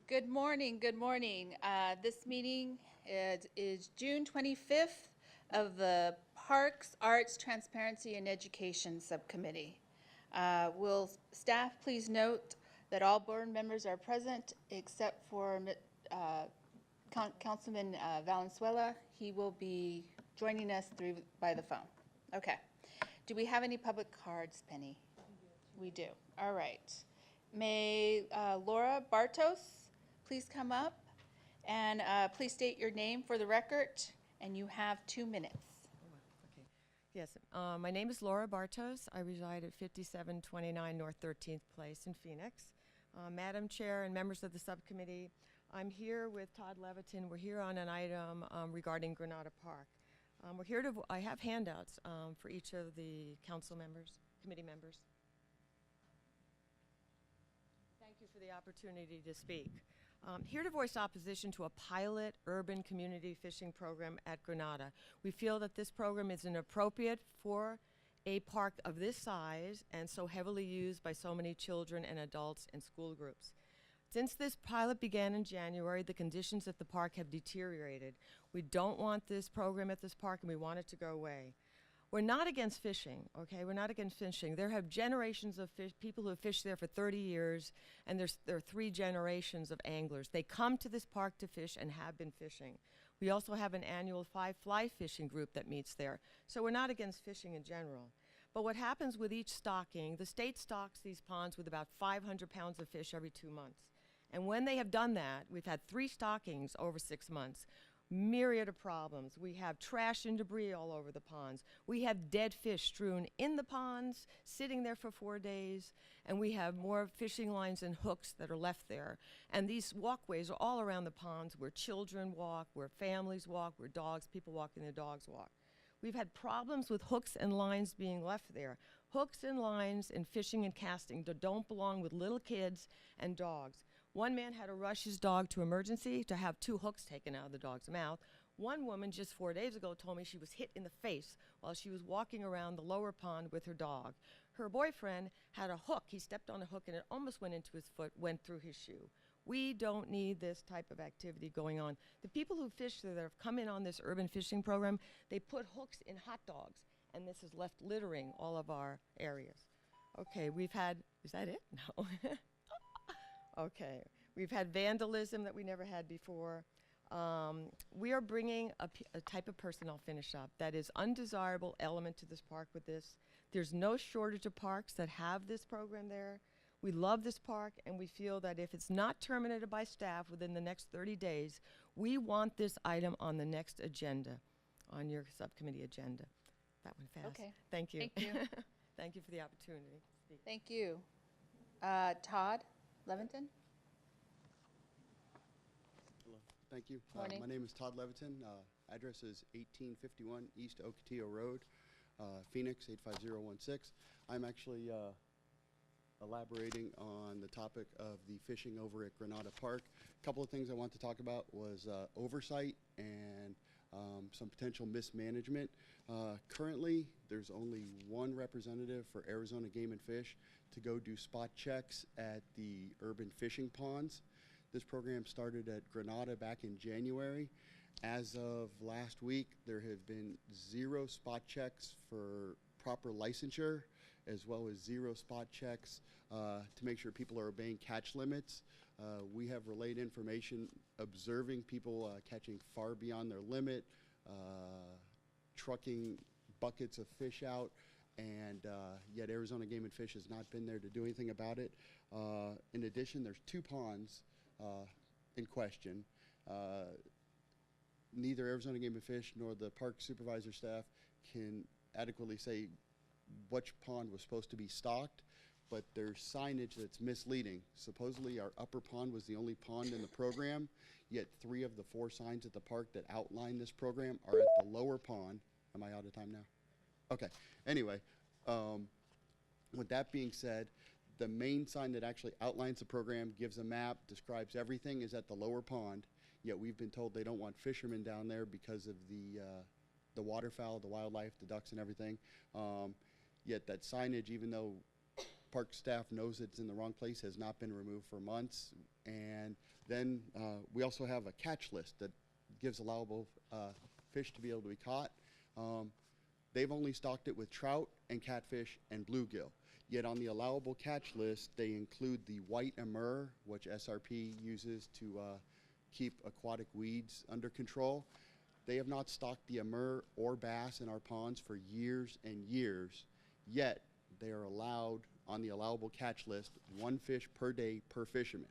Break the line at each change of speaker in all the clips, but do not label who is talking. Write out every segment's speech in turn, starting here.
Good morning, good morning. This meeting is June 25th of the Parks, Arts, Transparency, and Education Subcommittee. Will staff please note that all board members are present except for Councilman Valenzuela. He will be joining us by the phone. Okay. Do we have any public cards, Penny? We do. All right. May Laura Bartos please come up and please state your name for the record, and you have 2 minutes.
Okay. Yes, my name is Laura Bartos. I reside at 5729 North 13th Place in Phoenix. Madam Chair and members of the subcommittee, I'm here with Todd Levitin. We're here on an item regarding Granada Park. I have handouts for each of the council members, committee members. Thank you for the opportunity to speak. Here to voice opposition to a pilot urban community fishing program at Granada. We feel that this program is inappropriate for a park of this size and so heavily used by so many children and adults and school groups. Since this pilot began in January, the conditions at the park have deteriorated. We don't want this program at this park and we want it to go away. We're not against fishing, okay? We're not against fishing. There have generations of people who have fished there for 30 years, and there are 3 generations of anglers. They come to this park to fish and have been fishing. We also have an annual fly fishing group that meets there. So we're not against fishing in general. But what happens with each stocking, the state stocks these ponds with about 500 pounds of fish every 2 months. And when they have done that, we've had 3 stockings over 6 months. Myriad of problems. We have trash and debris all over the ponds. We have dead fish strewn in the ponds, sitting there for 4 days, and we have more fishing lines and hooks that are left there. And these walkways are all around the ponds where children walk, where families walk, where people walking their dogs walk. We've had problems with hooks and lines being left there. Hooks and lines and fishing and casting don't belong with little kids and dogs. One man had to rush his dog to emergency to have 2 hooks taken out of the dog's mouth. One woman just 4 days ago told me she was hit in the face while she was walking around the lower pond with her dog. Her boyfriend had a hook. He stepped on a hook and it almost went into his foot, went through his shoe. We don't need this type of activity going on. The people who fish there that have come in on this urban fishing program, they put hooks in hot dogs, and this has left littering all of our areas. Okay, is that it? No. Okay, we've had vandalism that we never had before. We are bringing a type of person, I'll finish up, that is undesirable element to this park with this. There's no shortage of parks that have this program there. We love this park, and we feel that if it's not terminated by staff within the next 30 days, we want this item on the next agenda, on your subcommittee agenda. That went fast.
Okay.
Thank you.
Thank you.
Thank you for the opportunity to speak.
Thank you. Todd Levitin?
Hello. Thank you.
Morning.
My name is Todd Levitin. Address is 1851 East Ocotillo Road, Phoenix 85016. I'm actually elaborating on the topic of the fishing over at Granada Park. A couple of things I want to talk about was oversight and some potential mismanagement. Currently, there's only one representative for Arizona Game and Fish to go do spot checks at the urban fishing ponds. This program started at Granada back in January. As of last week, there have been 0 spot checks for proper licensure, as well as 0 spot checks to make sure people are obeying catch limits. We have relayed information observing people catching far beyond their limit, trucking buckets of fish out, and yet Arizona Game and Fish has not been there to do anything about it. In addition, there's 2 ponds in question. Neither Arizona Game and Fish nor the park supervisor staff can adequately say which pond was supposed to be stocked, but there's signage that's misleading. Supposedly our upper pond was the only pond in the program, yet 3 of the 4 signs at the park that outline this program are at the lower pond. Am I out of time now? Okay, anyway, with that being said, the main sign that actually outlines the program, gives a map, describes everything, is at the lower pond, yet we've been told they don't want fishermen down there because of the waterfowl, the wildlife, the ducks and everything. Yet that signage, even though park staff knows it's in the wrong place, has not been removed for months. And then we also have a catch list that gives allowable fish to be able to be caught. They've only stocked it with trout and catfish and bluegill. Yet on the allowable catch list, they include the white amur, which SRP uses to keep aquatic weeds under control. They have not stocked the amur or bass in our ponds for years and years, yet they are allowed on the allowable catch list 1 fish per day per fisherman.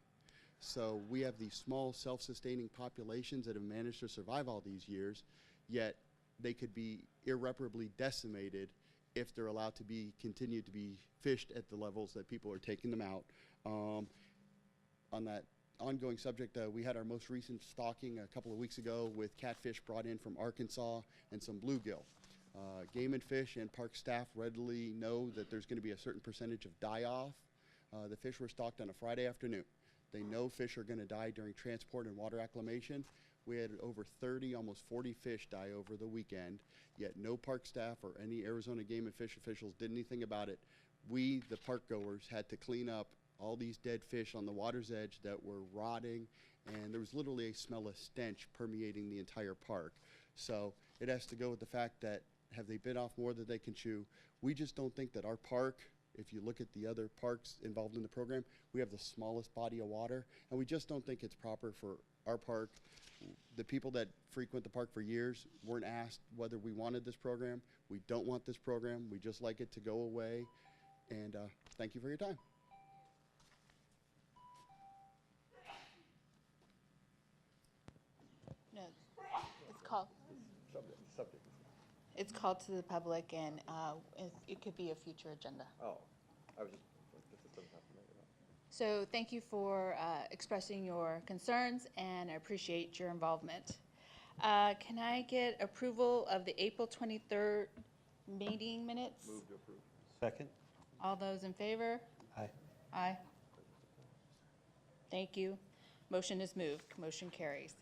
So we have these small self-sustaining populations that have managed to survive all these years, yet they could be irreparably decimated if they're allowed to be continued to be fished at the levels that people are taking them out. On that ongoing subject, we had our most recent stocking a couple of weeks ago with catfish brought in from Arkansas and some bluegill. Game and Fish and park staff readily know that there's going to be a certain percentage of die-off. The fish were stocked on a Friday afternoon. They know fish are going to die during transport and water acclimation. We had over 30, almost 40 fish die over the weekend, yet no park staff or any Arizona Game and Fish officials did anything about it. We, the park goers, had to clean up all these dead fish on the water's edge that were rotting, and there was literally a smell of stench permeating the entire park. So it has to go with the fact that, have they bit off more than they can chew? We just don't think that our park, if you look at the other parks involved in the program, we have the smallest body of water, and we just don't think it's proper for our park. The people that frequent the park for years weren't asked whether we wanted this program. We don't want this program. We just like it to go away. And thank you for your time.
No, it's called.
Subject.
It's called to the public, and it could be a future agenda.
Oh, I was just, this is something I'm familiar about.
So thank you for expressing your concerns, and I appreciate your involvement. Can I get approval of the April 23rd meeting minutes?
Move to approve.
Second?
All those in favor?
Aye.
Aye. Thank you. Motion is moved. Motion carries.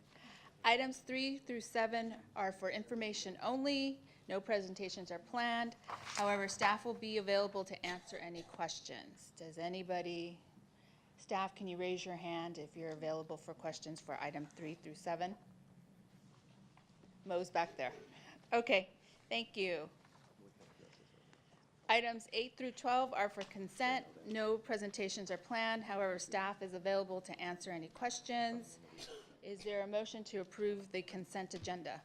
Items 3 through 7 are for information only. No presentations are planned. However, staff will be available to answer any questions. Does anybody, staff, can you raise your hand if you're available for questions for item 3 through 7? Mo's back there. Okay, thank you. Items 8 through 12 are for consent. No presentations are planned. However, staff is available to answer any questions. Is there a motion to approve the consent agenda?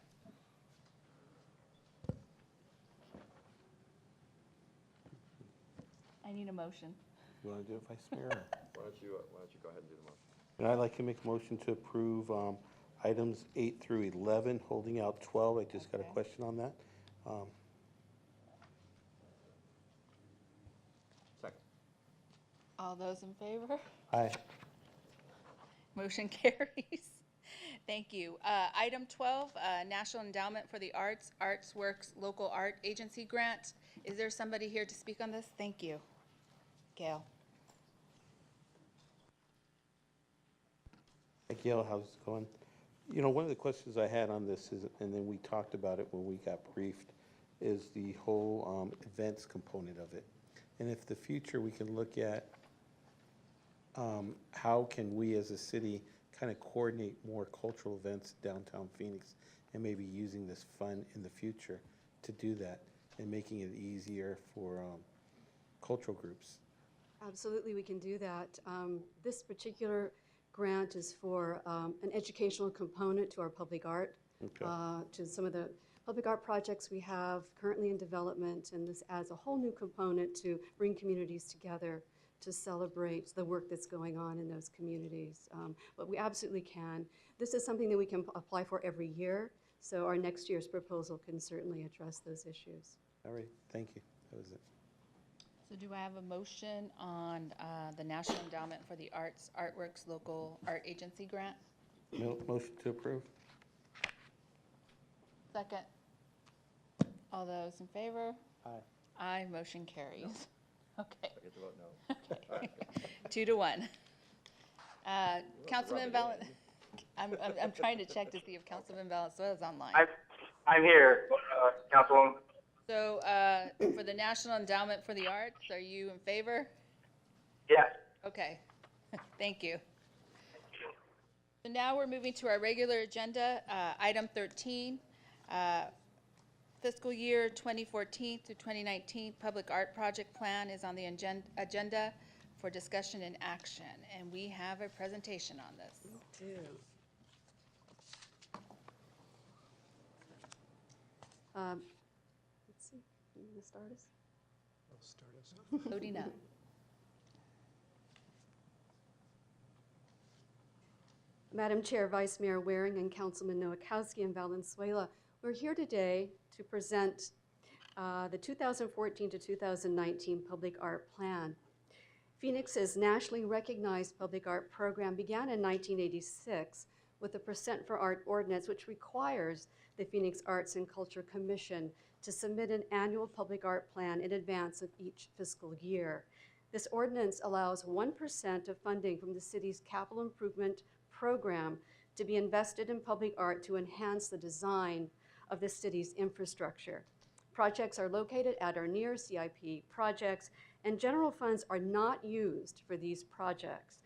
I need a motion.
You want to do it, Vice Mayor?
Why don't you go ahead and do the motion?
And I'd like to make a motion to approve items 8 through 11, holding out 12. I just got a
Okay.
question on that.
Second.
All those in favor?
Aye.
Motion carries. Thank you. Item 12, National Endowment for the Arts, Arts Works Local Art Agency Grant. Is there somebody here to speak on this? Thank you. Gail.
Hey, Gail, how's it going? You know, one of the questions I had on this is, and then we talked about it when we got briefed, is the whole events component of it. And if the future we can look at how can we as a city kind of coordinate more cultural events downtown Phoenix, and maybe using this fund in the future to do that and making it easier for cultural groups.
Absolutely, we can do that. This particular grant is for an educational component to our public art,
Okay.
to some of the public art projects we have currently in development, and this adds a whole new component to bring communities together to celebrate the work that's going on in those communities. But we absolutely can. This is something that we can apply for every year, so our next year's proposal can certainly address those issues.
All right, thank you. That was it.
So do I have a motion on the National Endowment for the Arts, Artworks Local Art Agency Grant?
Motion to approve?
Second. All those in favor?
Aye.
Aye, motion carries. Okay.
I get to vote no.
Okay. 2-1. Councilman
rub it
Valenzuela, I'm trying to check to see if Councilman Valenzuela is online.
I'm here, Councilwoman.
So for the National Endowment for the Arts, are you in favor?
Yes.
Okay, thank you. So now we're moving to our regular agenda, item 13, fiscal year 2014 through 2019 Public Art Project Plan is on the agenda for discussion and action, and we have a presentation on this.
Let's see, you want to start us?
I'll start us off.
Loading up.
Madam Chair, Vice Mayor Waring, and Councilman Nowakowski and Valenzuela, we're here today to present the 2014 to 2019 Public Art Plan. Phoenix's nationally recognized public art program began in 1986 with the Percent for Art ordinance, which requires the Phoenix Arts and Culture Commission to submit an annual public art plan in advance of each fiscal year. This ordinance allows 1% of funding from the city's capital improvement program to be invested in public art to enhance the design of the city's infrastructure. Projects are located at or near CIP projects, and general funds are not used for these projects.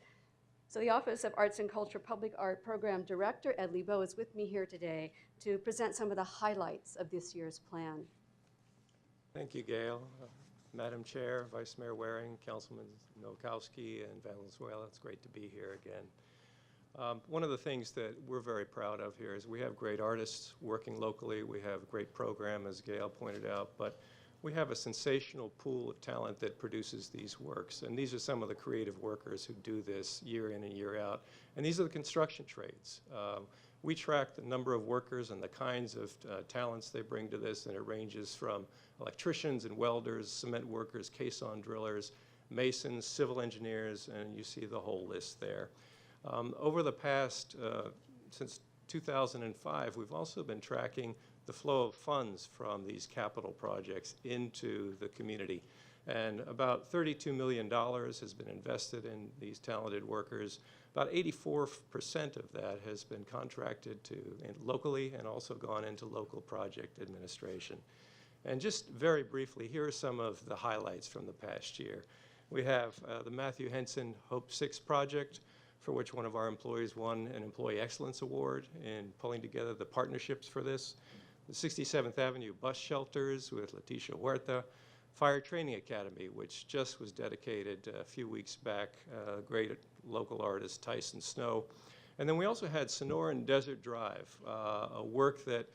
So the Office of Arts and Culture Public Art Program Director Ed Lebo is with me here today to present some of the highlights of this year's plan.
Thank you, Gail. Madam Chair, Vice Mayor Waring, Councilman Nowakowski, and Valenzuela, it's great to be here again. One of the things that we're very proud of here is we have great artists working locally. We have a great program, as Gail pointed out, but we have a sensational pool of talent that produces these works. And these are some of the creative workers who do this year in and year out. And these are the construction trades. We track the number of workers and the kinds of talents they bring to this, and it ranges from electricians and welders, cement workers, caisson drillers, masons, civil engineers, and you see the whole list there. Over the past, since 2005, we've also been tracking the flow of funds from these capital projects into the community. And about $32 million has been invested in these talented workers. About 84% of that has been contracted to locally and also gone into local project administration. And just very briefly, here are some of the highlights from the past year. We have the Matthew Henson Hope 6 project, for which one of our employees won an Employee Excellence Award in pulling together the partnerships for this. The 67th Avenue Bus Shelters with Leticia Huerta. Fire Training Academy, which just was dedicated a few weeks back, great local artist Tyson Snow. And then we also had Sonoran Desert Drive, a work that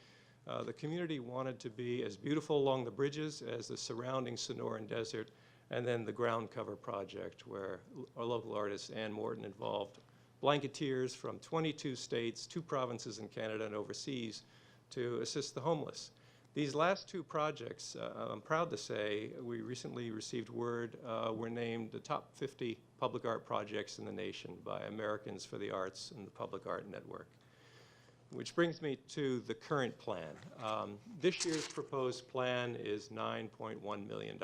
the community wanted to be as beautiful along the bridges as the surrounding Sonoran Desert, and then the ground cover project where our local artist Ann Morton involved blanketeers from 22 states, 2 provinces in Canada and overseas to assist the homeless. These last 2 projects, I'm proud to say, we recently received word were named the top 50 public art projects in the nation by Americans for the Arts and the Public Art Network. Which brings me to the current plan. This year's proposed plan is $9.1 million.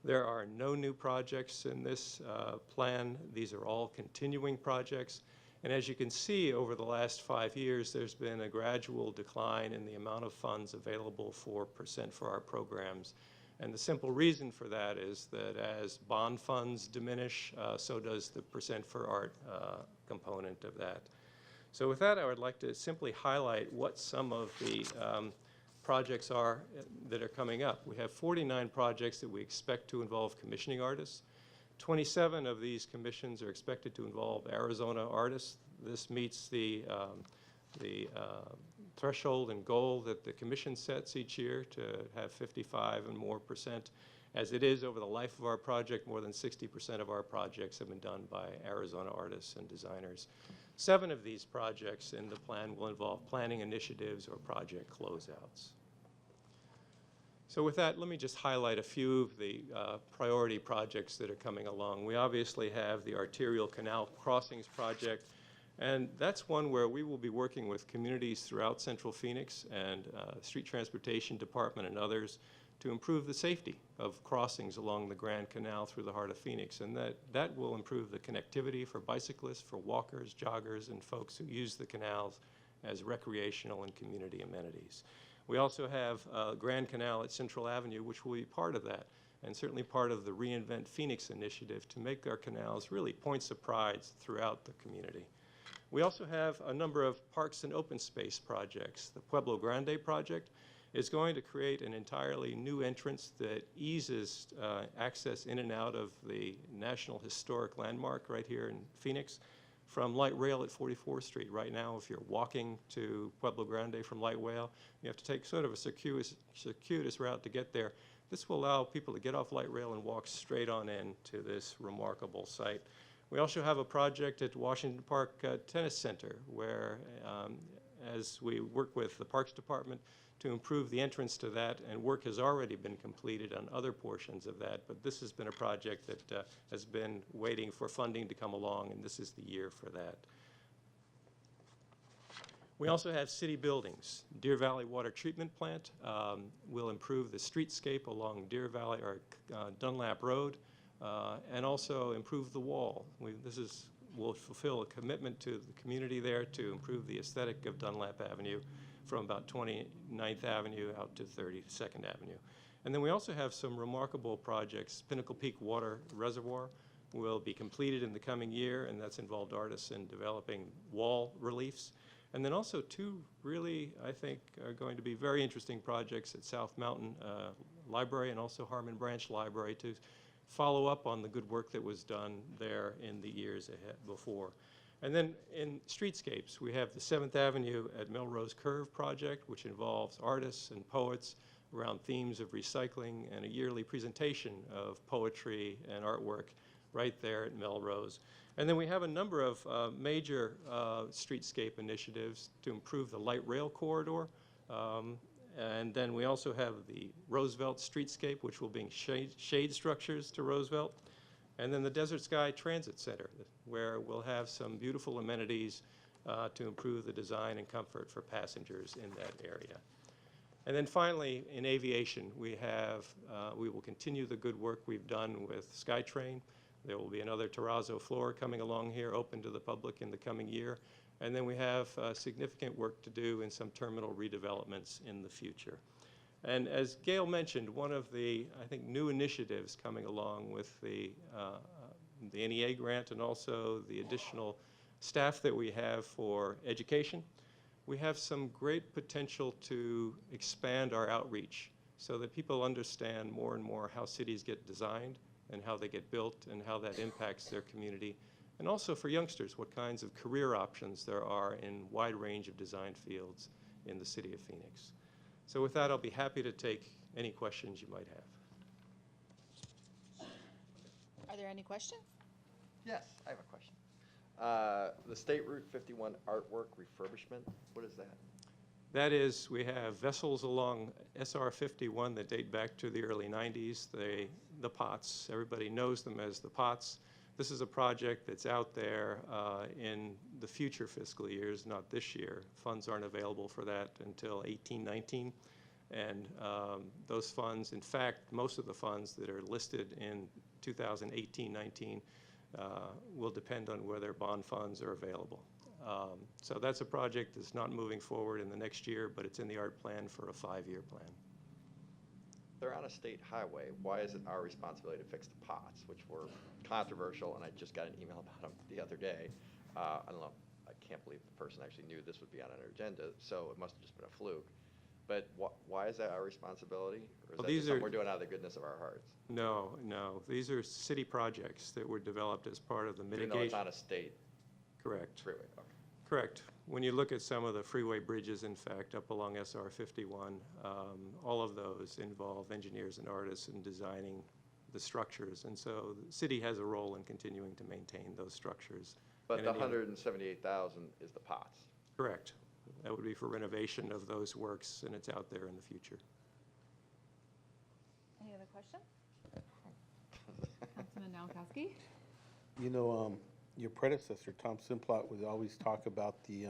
There are no new projects in this plan. These are all continuing projects. And as you can see, over the last 5 years, there's been a gradual decline in the amount of funds available for Percent for Art programs. And the simple reason for that is that as bond funds diminish, so does the Percent for Art component of that. So with that, I would like to simply highlight what some of the projects are that are coming up. We have 49 projects that we expect to involve commissioning artists. 27 of these commissions are expected to involve Arizona artists. This meets the threshold and goal that the commission sets each year to have 55 and more %. As it is over the life of our project, more than 60% of our projects have been done by Arizona artists and designers. 7 of these projects in the plan will involve planning initiatives or project closeouts. So with that, let me just highlight a few of the priority projects that are coming along. We obviously have the Arterial Canal Crossings project, and that's one where we will be working with communities throughout Central Phoenix and Street Transportation Department and others to improve the safety of crossings along the Grand Canal through the heart of Phoenix, and that will improve the connectivity for bicyclists, for walkers, joggers, and folks who use the canals as recreational and community amenities. We also have Grand Canal at Central Avenue, which will be part of that. and certainly part of the Reinvent Phoenix initiative to make our canals really points of pride throughout the community. We also have a number of parks and open space projects. The Pueblo Grande project is going to create an entirely new entrance that eases access in and out of the National Historic Landmark right here in Phoenix from light rail at 44th Street. Right now, if you're walking to Pueblo Grande from light rail, you have to take sort of a circuitous route to get there. This will allow people to get off light rail and walk straight on in to this remarkable site. We also have a project at Washington Park Tennis Center where, as we work with the Parks Department to improve the entrance to that, and work has already been completed on other portions of that, but this has been a project that has been waiting for funding to come along, and this is the year for that. We also have city buildings. Deer Valley Water Treatment Plant will improve the streetscape along Deer Valley or Dunlap Road, and also improve the wall. Will fulfill a commitment to the community there to improve the aesthetic of Dunlap Avenue from about 29th Avenue out to 32nd Avenue. And then we also have some remarkable projects. Pinnacle Peak Water Reservoir will be completed in the coming year, and that's involved artists in developing wall reliefs. And then also two really, I think, are going to be very interesting projects at South Mountain Library and also Harmon Branch Library to follow up on the good work that was done there in the years ahead before. And then in streetscapes, we have the 7th Avenue at Melrose Curve project, which involves artists and poets around themes of recycling and a yearly presentation of poetry and artwork right there at Melrose. And then we have a number of major streetscape initiatives to improve the light rail corridor. And then we also have the Roosevelt streetscape, which will bring shade structures to Roosevelt. And then the Desert Sky Transit Center, where we'll have some beautiful amenities to improve the design and comfort for passengers in that area. And then finally, in aviation, we will continue the good work we've done with SkyTrain. There will be another terrazzo floor coming along here, open to the public in the coming year. And then we have significant work to do in some terminal redevelopments in the future. And as Gail mentioned, one of the, I think, new initiatives coming along with the NEA grant and also the additional staff that we have for education, we have some great potential to expand our outreach so that people understand more and more how cities get designed and how they get built and how that impacts their community. And also for youngsters, what kinds of career options there are in a wide range of design fields in the city of Phoenix. So with that, I'll be happy to take any questions you might have.
Are there any questions?
Yes, I have a question. The State Route 51 artwork refurbishment, what is that?
That is, we have vessels along SR 51 that date back to the early 90s, the POTS. Everybody knows them as the POTS. This is a project that's out there in the future fiscal years, not this year. Funds aren't available for that until 18-19. And those funds, in fact, most of the funds that are listed in 2018-19 will depend on whether bond funds are available. So that's a project that's not moving forward in the next year, but it's in the art plan for a 5-year plan.
They're on a state highway. Why is it our responsibility to fix the pots, which were controversial, and I just got an email about them the other day. I don't know, I can't believe the person actually knew this would be on our agenda, so it must have just been a fluke. But why is that our responsibility? Or is that just something we're doing out of the goodness of our hearts?
No, no. These are city projects that were developed as part of the mitigation.
Even though it's on a state
Correct.
freeway, okay.
Correct. When you look at some of the freeway bridges, in fact, up along SR 51, all of those involve engineers and artists in designing the structures. And so the city has a role in continuing to maintain those structures.
But
And
the
any-
178,000 is the pots.
Correct. That would be for renovation of those works, and it's out there in the future.
Any other questions? Councilman Nowakowski?
You know, your predecessor, Tom Simplot, would always talk about the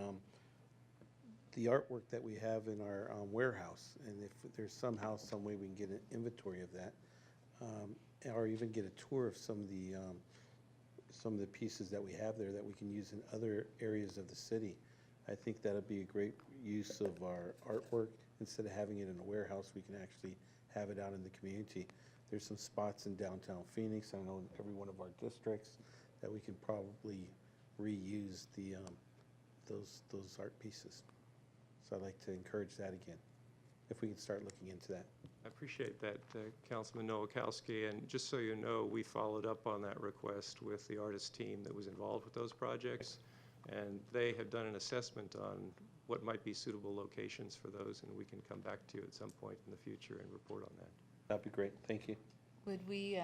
artwork that we have in our warehouse, and if there's somehow, some way we can get an inventory of that, or even get a tour of some of the pieces that we have there that we can use in other areas of the city. I think that'd be a great use of our artwork. Instead of having it in a warehouse, we can actually have it out in the community. there's some spots in downtown Phoenix, I know in every one of our districts, that we can probably reuse those art pieces. So I'd like to encourage that again, if we can start looking into that.
I appreciate that, Councilman Nowakowski, and just so you know, we followed up on that request with the artist team that was involved with those projects, and they have done an assessment on what might be suitable locations for those, and we can come back to you at some point in the future and report on that.
That'd be great, thank you.
Would we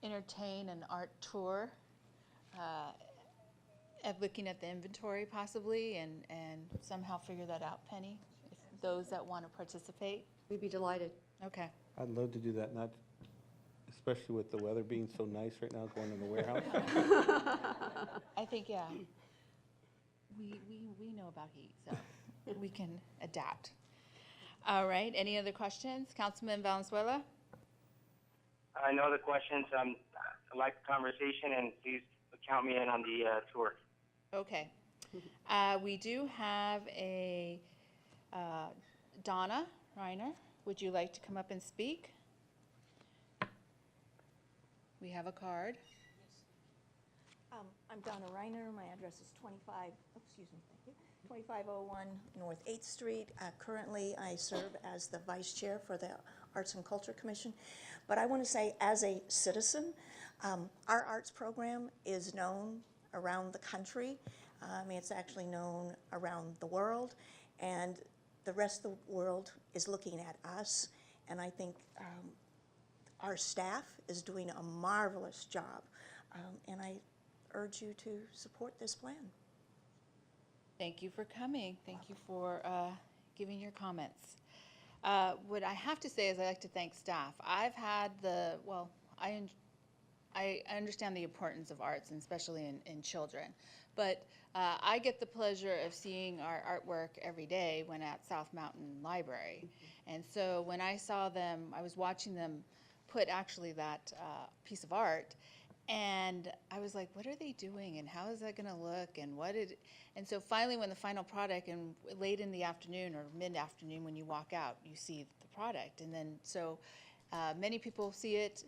entertain an art tour of looking at the inventory possibly and somehow figure that out, Penny? If those that want to participate?
We'd be delighted.
Okay.
I'd love to do that, not, especially with the weather being so nice right now, going in the warehouse.
I think, yeah, we know about heat, so we can adapt. All right, any other questions? Councilman Valenzuela?
No other questions. I like the conversation, and please count me in on the tour.
Okay. We do have a Donna Reiner. Would you like to come up and speak? We have a card.
I'm Donna Reiner. My address is 2501 North 8th Street. Currently, I serve as the vice chair for the Arts and Culture Commission. But I want to say, as a citizen, our arts program is known around the country. It's actually known around the world. And the rest of the world is looking at us. And I think our staff is doing a marvelous job. And I urge you to support this plan.
Thank you for coming. Thank you for giving your comments. What I have to say is I like to thank staff. I've had I understand the importance of arts, and especially in children, but I get the pleasure of seeing our artwork every day when at South Mountain Library. And so when I saw them, I was watching them put actually that piece of art, and I was like, what are they doing, and how is that going to look, and so finally when the final product, and late in the afternoon or mid-afternoon when you walk out, you see the product, and then so many people see it.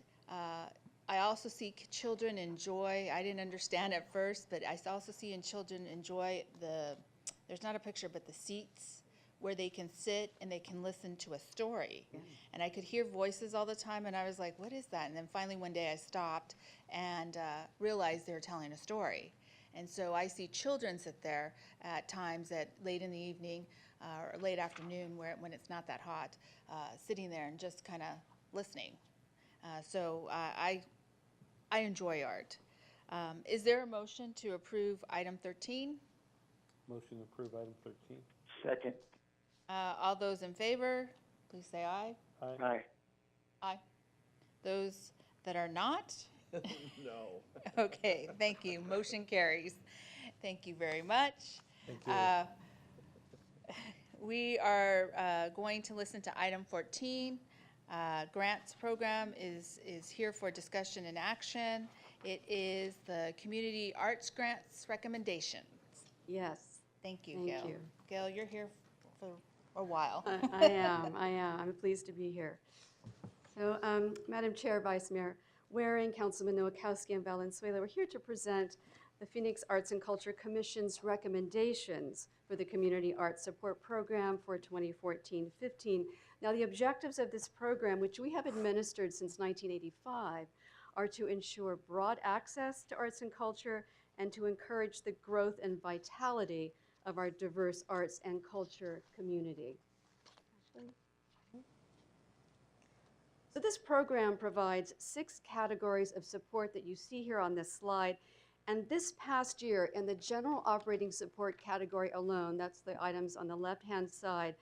I also see children enjoy, I didn't understand at first, but I also see children enjoy there's not a picture, but the seats where they can sit and they can listen to a story. Yeah. And I could hear voices all the time, and I was like, what is that? And then finally one day I stopped and realized they were telling a story. And so I see children sit there at times late in the evening or late afternoon when it's not that hot, sitting there and just kind of listening. So I enjoy art. Is there a motion to approve item 13?
Motion to approve item 13.
Second.
All those in favor, please say aye.
Aye.
Aye.
Aye. Those that are not?
No.
Okay, thank you. Motion carries. Thank you very much.
Thank you.
We are going to listen to item 14. Grants program is here for discussion and action. It is the Community Arts Grants recommendations.
Yes.
Thank you,
Thank
Gail.
you.
Gail, you're here for a while.
I am. I'm pleased to be here. So, Madam Chair, Vice Mayor Waring, Councilman Nowakowski, and Valenzuela, we're here to present the Phoenix Arts and Culture Commission's recommendations for the Community Arts Support Program for 2014-15. Now, the objectives of this program, which we have administered since 1985, are to ensure broad access to arts and culture and to encourage the growth and vitality of our diverse arts and culture community. So this program provides 6 categories of support that you see here on this slide. And this past year, in the general operating support category alone, that's the items on the left-hand side,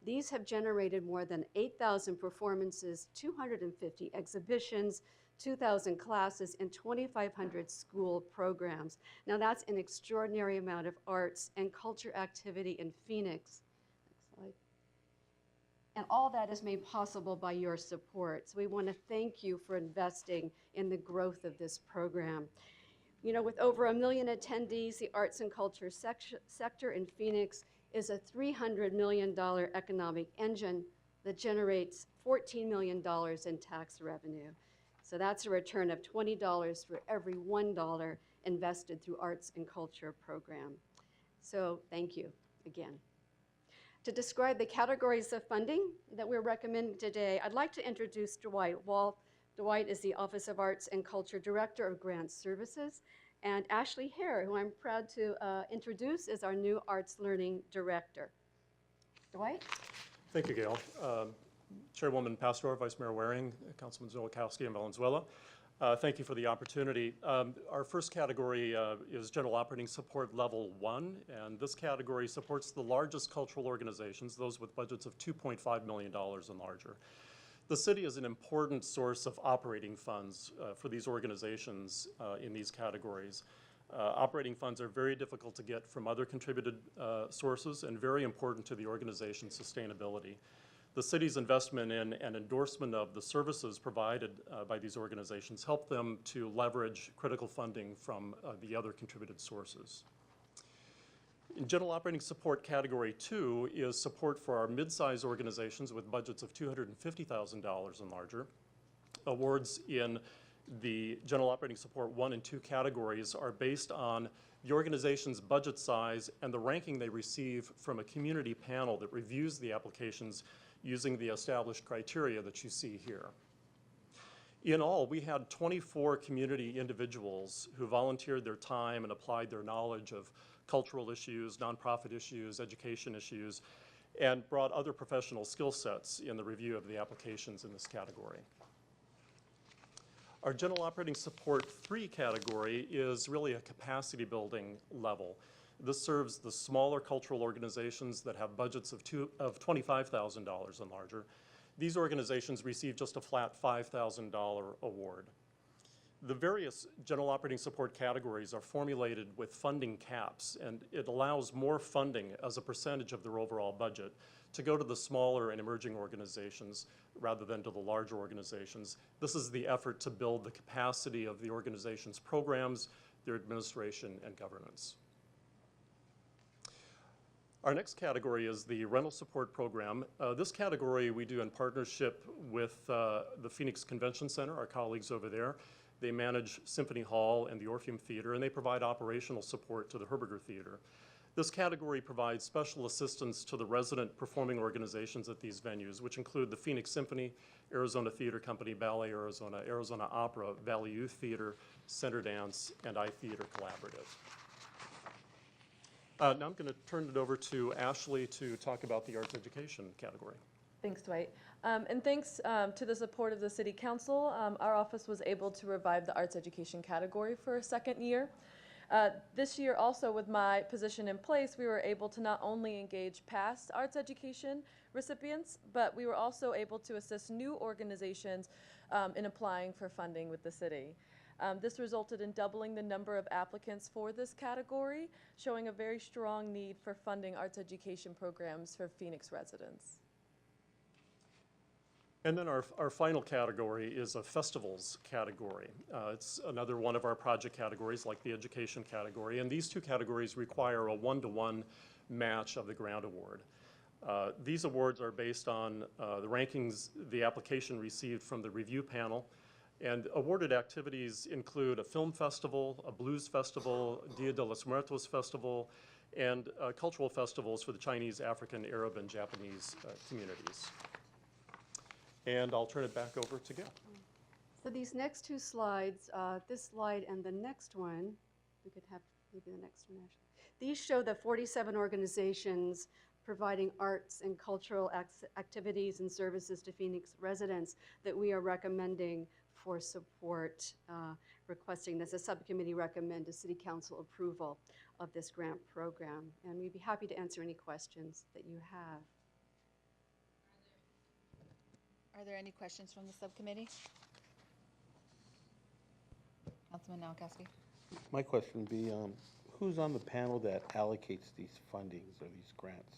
these have generated more than 8,000 performances, 250 exhibitions, 2,000 classes, and 2,500 school programs. Now that's an extraordinary amount of arts and culture activity in Phoenix. Next slide. And all that is made possible by your support. So we want to thank you for investing in the growth of this program. You know, with over 1 million attendees, the arts and culture sector in Phoenix is a $300 million economic engine that generates $14 million in tax revenue. So that's a return of $20 for every $1 invested through arts and culture program. So thank you again. To describe the categories of funding that we're recommending today, I'd like to introduce Dwight Wall. Dwight is the Office of Arts and Culture Director of Grant Services, and Ashley Hare, who I'm proud to introduce, is our new Arts Learning Director. Dwight?
Thank you, Gail. Chairwoman Pastor, Vice Mayor Waring, Councilman Nowakowski, and Valenzuela. Thank you for the opportunity. Our first category is General Operating Support Level 1, and this category supports the largest cultural organizations, those with budgets of $2.5 million and larger. The city is an important source of operating funds for these organizations in these categories. Operating funds are very difficult to get from other contributed sources and very important to the organization's sustainability. The city's investment in and endorsement of the services provided by these organizations help them to leverage critical funding from the other contributed sources. In General Operating Support Category 2 is support for our mid-size organizations with budgets of $250,000 and larger. Awards in the General Operating Support 1 and 2 categories are based on the organization's budget size and the ranking they receive from a community panel that reviews the applications using the established criteria that you see here. In all, we had 24 community individuals who volunteered their time and applied their knowledge of cultural issues, nonprofit issues, education issues, and brought other professional skill sets in the review of the applications in this category. Our General Operating Support 3 category is really a capacity building level. This serves the smaller cultural organizations that have budgets of $25,000 and larger. These organizations receive just a flat $5,000 award. The various general operating support categories are formulated with funding caps, and it allows more funding as a percentage of their overall budget to go to the smaller and emerging organizations rather than to the larger organizations. This is the effort to build the capacity of the organization's programs, their administration, and governance. Our next category is the rental support program. This category we do in partnership with the Phoenix Convention Center, our colleagues over there. They manage Symphony Hall and the Orpheum Theater, and they provide operational support to the Herberger Theater. This category provides special assistance to the resident performing organizations at these venues, which include the Phoenix Symphony, Arizona Theater Company, Ballet Arizona, Arizona Opera, Valley Youth Theater, Center Dance, and iTheater Collaborative. Now I'm going to turn it over to Ashley to talk about the arts education category.
Thanks, Dwight. And thanks to the support of the City Council, our office was able to revive the arts education category for a second year. This year also, with my position in place, we were able to not only engage past arts education recipients, but we were also able to assist new organizations in applying for funding with the city. This resulted in doubling the number of applicants for this category, showing a very strong need for funding arts education programs for Phoenix residents.
And then our final category is a festivals category. It's another one of our project categories, like the education category, and these two categories require a one-to-one match of the grant award. These awards are based on the rankings the application received from the review panel, and awarded activities include a film festival, a blues festival, Dia de los Muertos festival, and cultural festivals for the Chinese, African, Arab, and Japanese communities. And I'll turn it back over to Gail.
So these next two slides, this slide and the next one, we could have maybe the next one actually. These show the 47 organizations providing arts and cultural activities and services to Phoenix residents that we are recommending for support, requesting this. The subcommittee recommend a City Council approval of this grant program. And we'd be happy to answer any questions that you have.
Are there any questions from the subcommittee? Councilman Nowakowski.
My question would be, who's on the panel that allocates these fundings or these grants?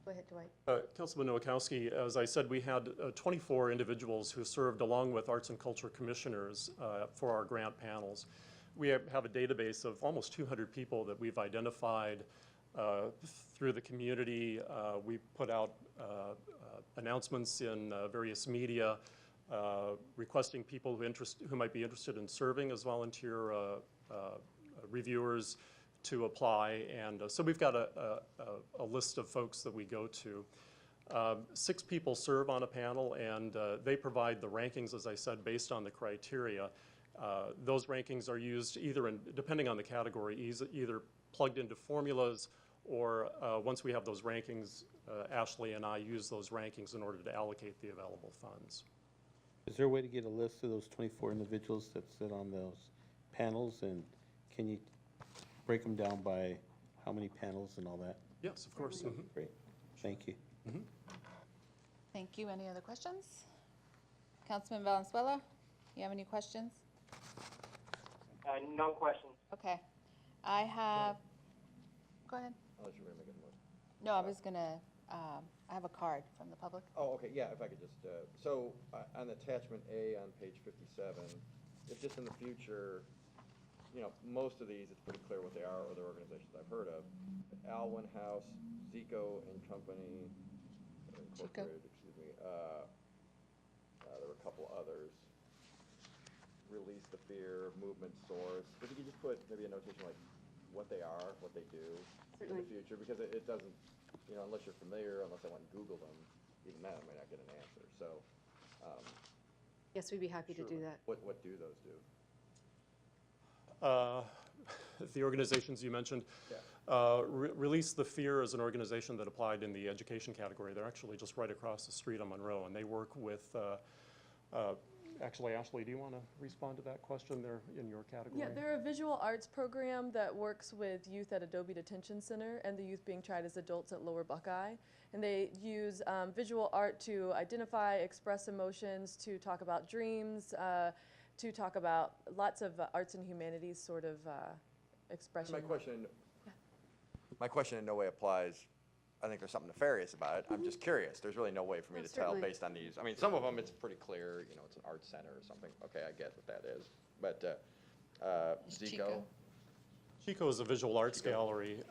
Go ahead, Dwight.
Councilman Nowakowski, as I said, we had 24 individuals who served along with arts and culture commissioners for our grant panels. We have a database of almost 200 people that we've identified through the community. We put out announcements in various media requesting people who might be interested in serving as volunteer reviewers to apply. And so we've got a list of folks that we go to. 6 people serve on a panel, and they provide the rankings, as I said, based on the criteria. Those rankings are used either, depending on the category, either plugged into formulas, or once we have those rankings, Ashley and I use those rankings in order to allocate the available funds.
Is there a way to get a list of those 24 individuals that sit on those panels, and can you break them down by how many panels and all that?
Yes, of course. Mhm.
Great, thank you.
Thank you. Any other questions? Councilman Valenzuela, you have any questions?
No questions.
Okay. I have, go ahead.
Unless you were gonna make a motion.
No, I was gonna, I have a card from the public.
Oh, okay, yeah, if I could just, so on attachment A on page 57, if just in the future, you know, most of these, it's pretty clear what they are, or they're organizations I've heard of. Alwyn House, Zico and Company, Incorporated, excuse me, there were a couple others. Release the Fear, Movement Source. If you could just put maybe a notation like what they are, what they do in the future, because it doesn't, you know, unless you're familiar, unless I went and Google them, even then I may not get an answer. So,
Yes, we'd be happy to do that.
what do those do?
The organizations you mentioned. Release the Fear is an organization that applied in the education category. They're actually just right across the street on Monroe, and they work with, actually, Ashley, do you want to respond to that question? They're in your category.
Yeah, they're a visual arts program that works with youth at Adobe Detention Center and the youth being tried as adults at Lower Buckeye. And they use visual art to identify, express emotions, to talk about dreams, to talk about lots of arts and humanities sort of expression.
My question in no way applies. I think there's something nefarious about it. I'm just curious. There's really no way for me to tell
certainly.
based on these. I mean, some of them it's pretty clear. You know, it's an art center or something. Okay, I get what that is. But Zico.
Chico is a visual arts gallery.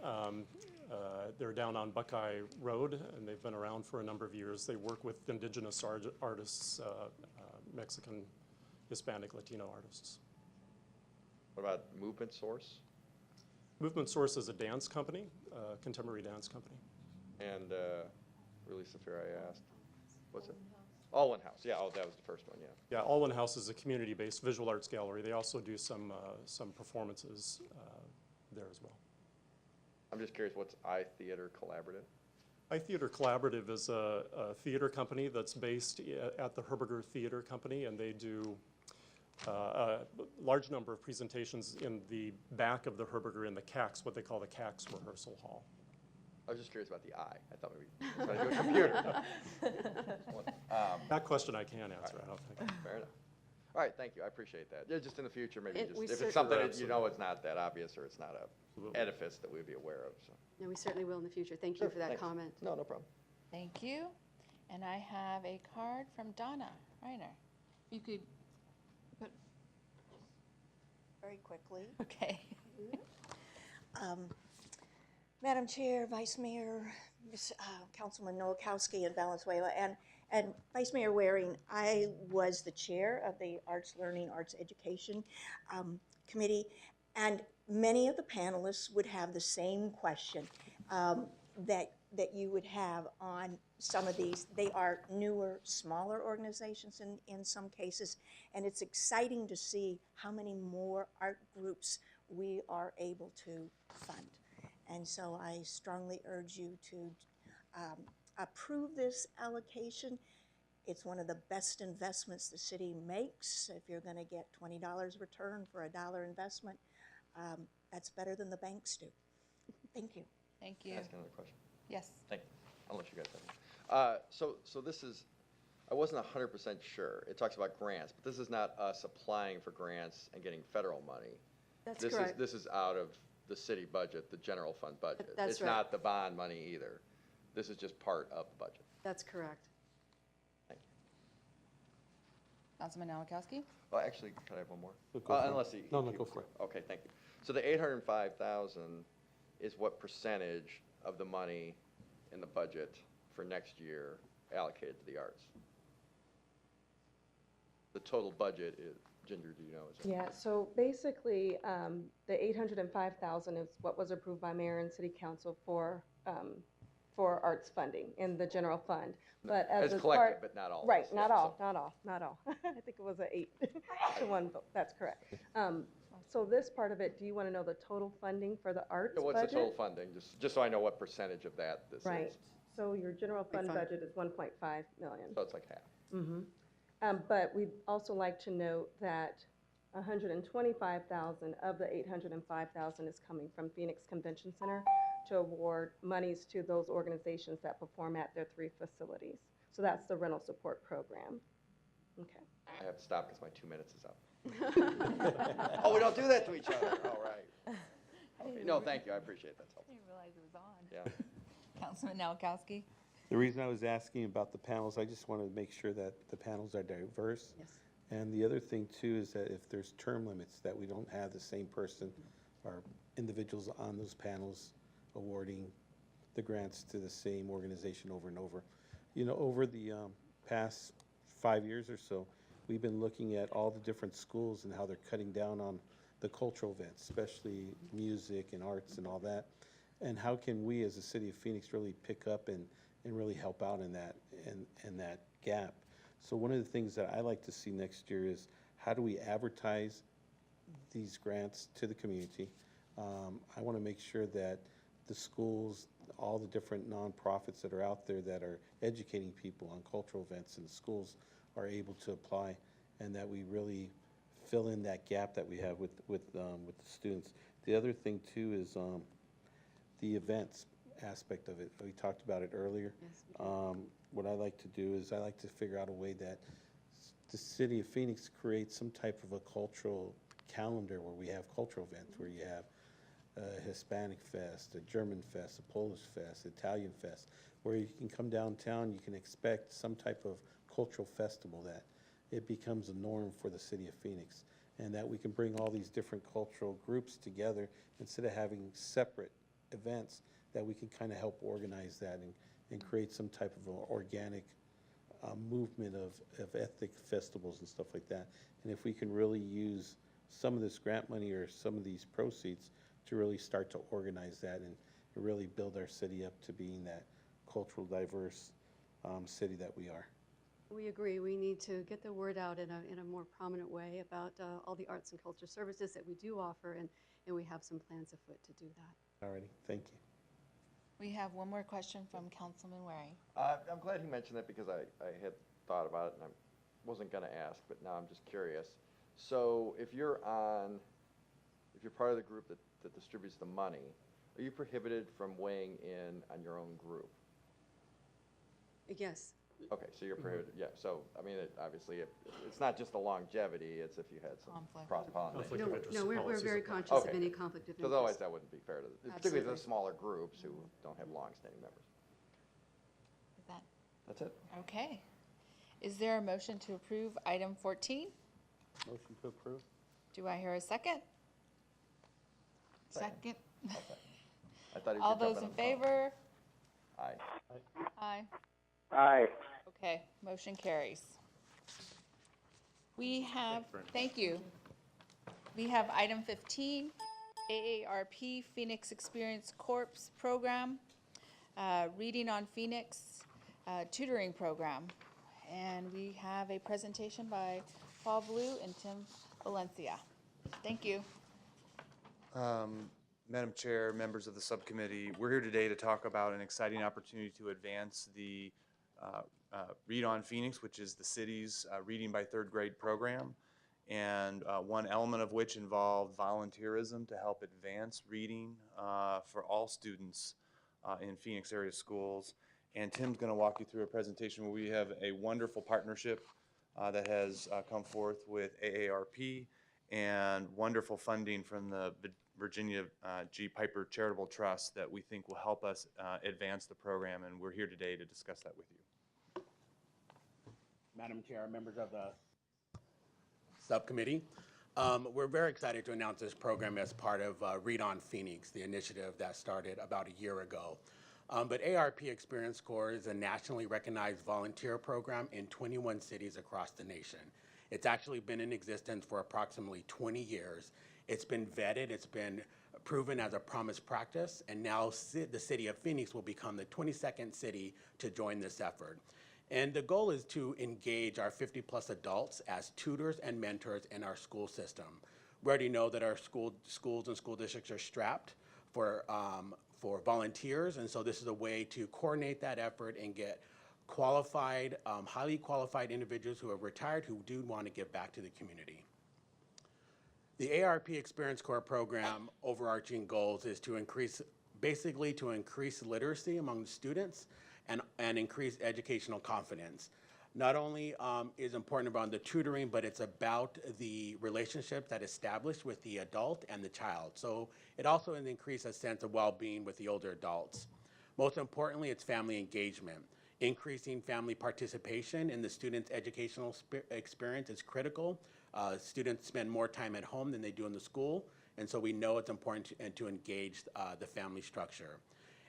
They're down on Buckeye Road, and they've been around for a number of years. They work with indigenous artists, Mexican, Hispanic, Latino artists.
What about Movement Source?
Movement Source is a dance company, contemporary dance company.
And Release the Fear I asked. What's it? Alwyn House. Yeah, oh, that was the first one, yeah.
Yeah, Alwyn House is a community-based visual arts gallery. They also do some performances there as well.
I'm just curious, what's iTheater Collaborative?
iTheater Collaborative is a theater company that's based at the Herberger Theater Company, and they do a large number of presentations in the back of the Herberger in the CAX, what they call the CAX rehearsal hall.
I was just curious about the I. I thought maybe it was going to do a computer.
That question I can't answer, I don't think.
Fair enough. All right, thank you. I appreciate that. Yeah, just in the future, maybe
We
just if
cer-
it's something that you
Absolutely.
know it's not that obvious or it's not a
Absolutely.
edifice that we'd be aware of. So.
No, we certainly will in the future. Thank you
Sure,
for that
thanks.
comment.
No, no problem.
Thank you. And I have a card from Donna Reiner. You could,
Very quickly.
okay.
Madam Chair, Vice Mayor, Councilman Nowakowski and Valenzuela, and Vice Mayor Waring, I was the chair of the Arts Learning, Arts Education Committee, and many of the panelists would have the same question that you would have on some of these. They are newer, smaller organizations in some cases, and it's exciting to see how many more art groups we are able to fund. And so I strongly urge you to approve this allocation. It's one of the best investments the city makes. If you're going to get $20 return for a $1 investment, that's better than the banks do. Thank you.
Thank
Can
you.
I ask another question?
Yes.
Thank you. Unless you guys have any. So this is, I wasn't 100% sure. It talks about grants, but this is not us applying for grants and getting federal money.
That's
This
correct.
is, this is out of the city budget, the general fund budget.
That's
It's
right.
not the bond money either. This is just part of the budget.
That's correct.
Thank you.
Councilman Nowakowski?
Well, actually, can I have one more?
Go for it.
Unless you.
No, go for it.
Okay, thank you. So the 805,000 is what percentage of the money in the budget for next year allocated to the arts? The total budget is, Ginger, do you know? Is it?
Yeah, so basically, the 805,000 is what was approved by mayor and city council for arts funding in the general fund. But as a
collected,
part,
but not all.
right,
Yeah,
not
so-
all, not all, not all. I think it was a 8 to 1 vote. That's correct. So this part of it, do you want to know the total funding for the arts
So
budget?
what's the total funding? Just so I know what percentage of that this
Right.
is.
So your general fund
1.5.
budget is 1.5 million.
So it's like half.
But we'd also like to note that 125,000 of the 805,000 is coming from Phoenix Convention Center to award monies to those organizations that perform at their 3 facilities. So that's the rental support program. Okay.
I have to stop because my 2 minutes is up. Oh, we don't do that to each other. All right. Okay. No, thank you. I appreciate that. That's helpful.
didn't realize it was on.
Yeah.
Councilman Nowakowski?
The reason I was asking about the panels, I just want to make sure that the panels are diverse.
Yes.
And the other thing too is that if there's term limits, that we don't have the same person or individuals on those panels awarding the grants to the same organization over and over. You know, over the past 5 years or so, we've been looking at all the different schools and how they're cutting down on the cultural events, especially music and arts and all that. And how can we as a city of Phoenix really pick up and really help out in that gap? So one of the things that I like to see next year is how do we advertise these grants to the community? I want to make sure that the schools, all the different nonprofits that are out there that are educating people on cultural events in the schools are able to apply, and that we really fill in that gap that we have with the students. The other thing too is the events aspect of it. We talked about it earlier.
Yes.
What I like to do is I like to figure out a way that the city of Phoenix creates some type of a cultural calendar where we have cultural events, where you have a Hispanic Fest, a German Fest, a Polish Fest, Italian Fest, where you can come downtown, you can expect some type of cultural festival, that it becomes a norm for the city of Phoenix, and that we can bring all these different cultural groups together instead of having separate events, that we can kind of help organize that and create some type of an organic movement of ethnic festivals and stuff like that. And if we can really use some of this grant money or some of these proceeds to really start to organize that and really build our city up to being that cultural diverse city that we are.
We agree. We need to get the word out in a more prominent way about all the arts and culture services that we do offer, and we have some plans afoot to do that.
Alrighty, thank you.
We have one more question from Councilman Waring.
I'm glad you mentioned that because I had thought about it and I wasn't going to ask, but now I'm just curious. So if you're part of the group that distributes the money, are you prohibited from weighing in on your own group?
Yes.
Okay, so you're prohibited, yeah. So, I mean, obviously, it's not just the longevity, it's if you had some
Conflict.
cross-pollination.
Conflict of interest
No, we're
policies
very
apply.
conscious of
Okay.
any conflict of
Because otherwise
interest.
that wouldn't be fair to, particularly
Absolutely.
the smaller groups who don't have long-standing members.
Is that,
That's it.
okay. Is there a motion to approve item 14?
Motion to approve?
Do I hear a second? Second.
I thought he was
All
gonna jump
those
in
in
on the phone.
favor?
Aye.
Aye.
Aye.
Okay, motion carries. We have, thank you. We have item 15, AARP Phoenix Experience Corps Program, Reading on Phoenix Tutoring Program. And we have a presentation by Paul Blue and Tim Valencia. Thank you.
Madam Chair, members of the subcommittee, we're here today to talk about an exciting opportunity to advance the Read on Phoenix, which is the city's reading by third grade program, and one element of which involved volunteerism to help advance reading for all students in Phoenix area schools. And Tim's going to walk you through a presentation where we have a wonderful partnership that has come forth with AARP and wonderful funding from the Virginia G. Piper Charitable Trust that we think will help us advance the program, and we're here today to discuss that with you.
Madam Chair, members of the subcommittee, We're very excited to announce this program as part of Read on Phoenix, the initiative that started about a year ago. But ARP Experience Corps is a nationally recognized volunteer program in 21 cities across the nation. It's actually been in existence for approximately 20 years. It's been vetted, it's been proven as a promised practice, and now the city of Phoenix will become the 22nd city to join this effort. And the goal is to engage our 50-plus adults as tutors and mentors in our school system. We already know that our schools and school districts are strapped for volunteers, and so this is a way to coordinate that effort and get qualified, highly qualified individuals who are retired who do want to give back to the community. The ARP Experience Corps program overarching goals is to increase literacy among the students and increase educational confidence. Not only is important around the tutoring, but it's about the relationship that is established with the adult and the child. So it also increases a sense of well-being with the older adults. Most importantly, it's family engagement. Increasing family participation in the student's educational experience is critical. Students spend more time at home than they do in the school, and so we know it's important to engage the family structure.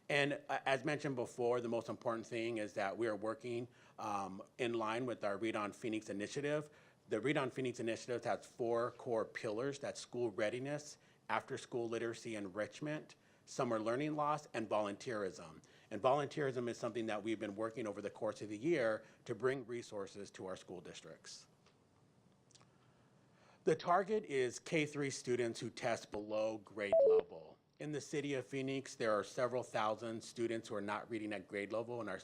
And as mentioned before, the most important thing is that we are working in line with our Read on Phoenix initiative. The Read on Phoenix initiative has 4 core pillars. That's school readiness, after-school literacy enrichment, summer learning loss, and volunteerism. And volunteerism is something that we've been working over the course of the year to bring resources to our school districts. The target is K-3 students who test below grade level. In the city of Phoenix, there are several thousand students who are not reading at grade level in our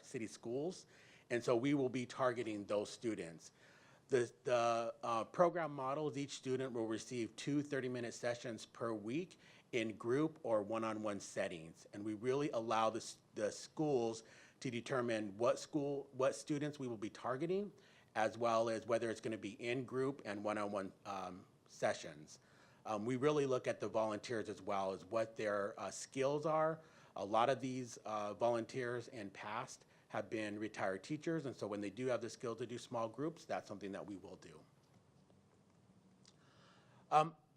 city schools, and so we will be targeting those students. The program model is each student will receive 2 30-minute sessions per week in group or one-on-one settings, and we really allow the schools to determine what students we will be targeting, as well as whether it's going to be in group and one-on-one sessions. We really look at the volunteers as well as what their skills are. A lot of these volunteers in past have been retired teachers, and so when they do have the skills to do small groups, that's something that we will do.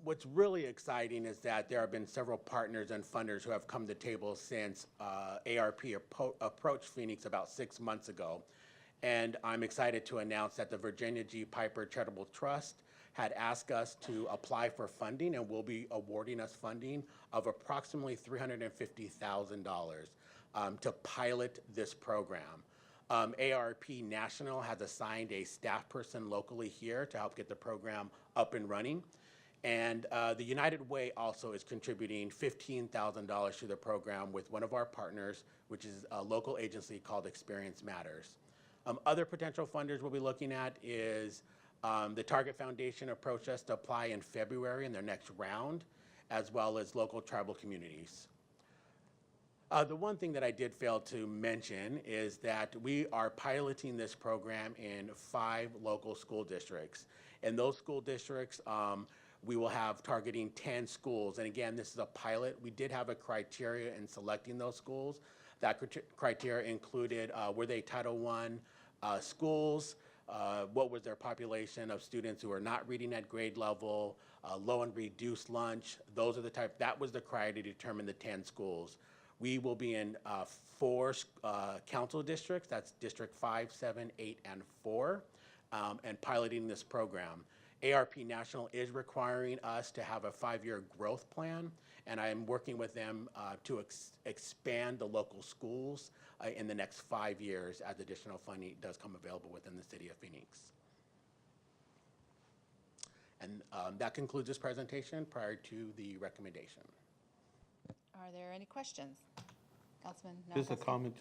What's really exciting is that there have been several partners and funders who have come to the table since ARP approached Phoenix about 6 months ago. And I'm excited to announce that the Virginia G. Piper Charitable Trust had asked us to apply for funding and will be awarding us funding of approximately $350,000 to pilot this program. ARP National has assigned a staff person locally here to help get the program up and running. And the United Way also is contributing $15,000 to the program with one of our partners, which is a local agency called Experience Matters. Other potential funders we'll be looking at is the Target Foundation approached us to apply in February in their next round, as well as local tribal communities. The one thing that I did fail to mention is that we are piloting this program in 5 local school districts. In those school districts, we will have targeting 10 schools. And again, this is a pilot. We did have a criteria in selecting those schools. That criteria included, were they Title I schools? What was their population of students who are not reading at grade level, low and reduced lunch? Those are the type, that was the criteria to determine the 10 schools. We will be in 4 council districts, that's District 5, 7, 8, and 4, and piloting this program. ARP National is requiring us to have a 5-year growth plan, and I am working with them to expand the local schools in the next 5 years as additional funding does come available within the city of Phoenix. And that concludes this presentation prior to the recommendation.
Are there any questions? Councilman
Just a
Nowakowski?
comment,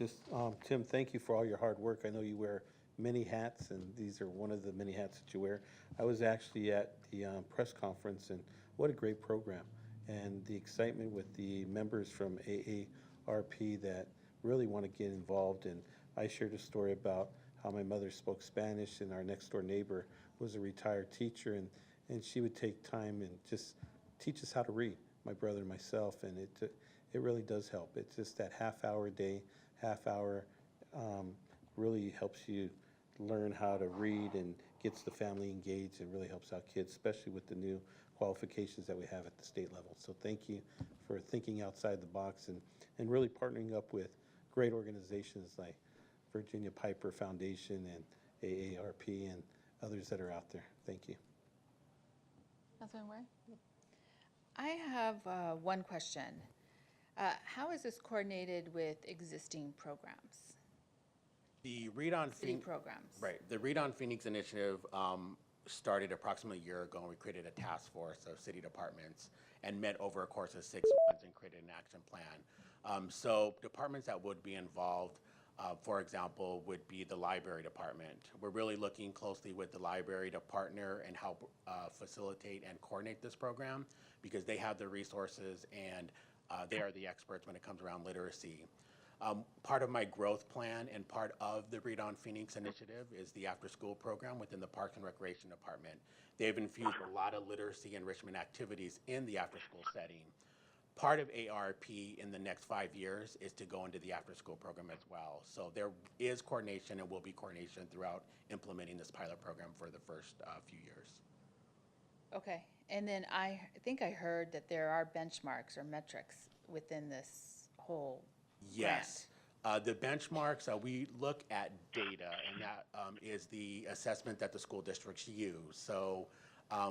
Tim, thank you for all your hard work. I know you wear many hats, and these are one of the many hats that you wear. I was actually at the press conference, and what a great program. And the excitement with the members from AARP that really want to get involved. And I shared a story about how my mother spoke Spanish, and our next door neighbor was a retired teacher, and she would take time and just teach us how to read, my brother and myself, and it really does help. It's just that half-hour a day, half-hour really helps you learn how to read and gets the family engaged and really helps out kids, especially with the new qualifications that we have at the state level. So thank you for thinking outside the box and really partnering up with great organizations like Virginia Piper Foundation and AARP and others that are out there. Thank you.
Councilman Ware? I have one question. How is this coordinated with existing programs,
The Read on
city
Phoenix,
programs?
right, the Read on Phoenix initiative started approximately a year ago, and we created a task force of city departments and met over a course of 6 months and created an action plan. So departments that would be involved, for example, would be the library department. We're really looking closely with the library to partner and help facilitate and coordinate this program because they have the resources and they are the experts when it comes around literacy. Part of my growth plan and part of the Read on Phoenix initiative is the after-school program within the Parks and Recreation Department. They've infused a lot of literacy enrichment activities in the after-school setting. Part of ARP in the next 5 years is to go into the after-school program as well. So there is coordination and will be coordination throughout implementing this pilot program for the first few years.
Okay, and then I think I heard that there are benchmarks or metrics within this whole
Yes. The benchmarks, we look at data, and that is the assessment that the school districts use. So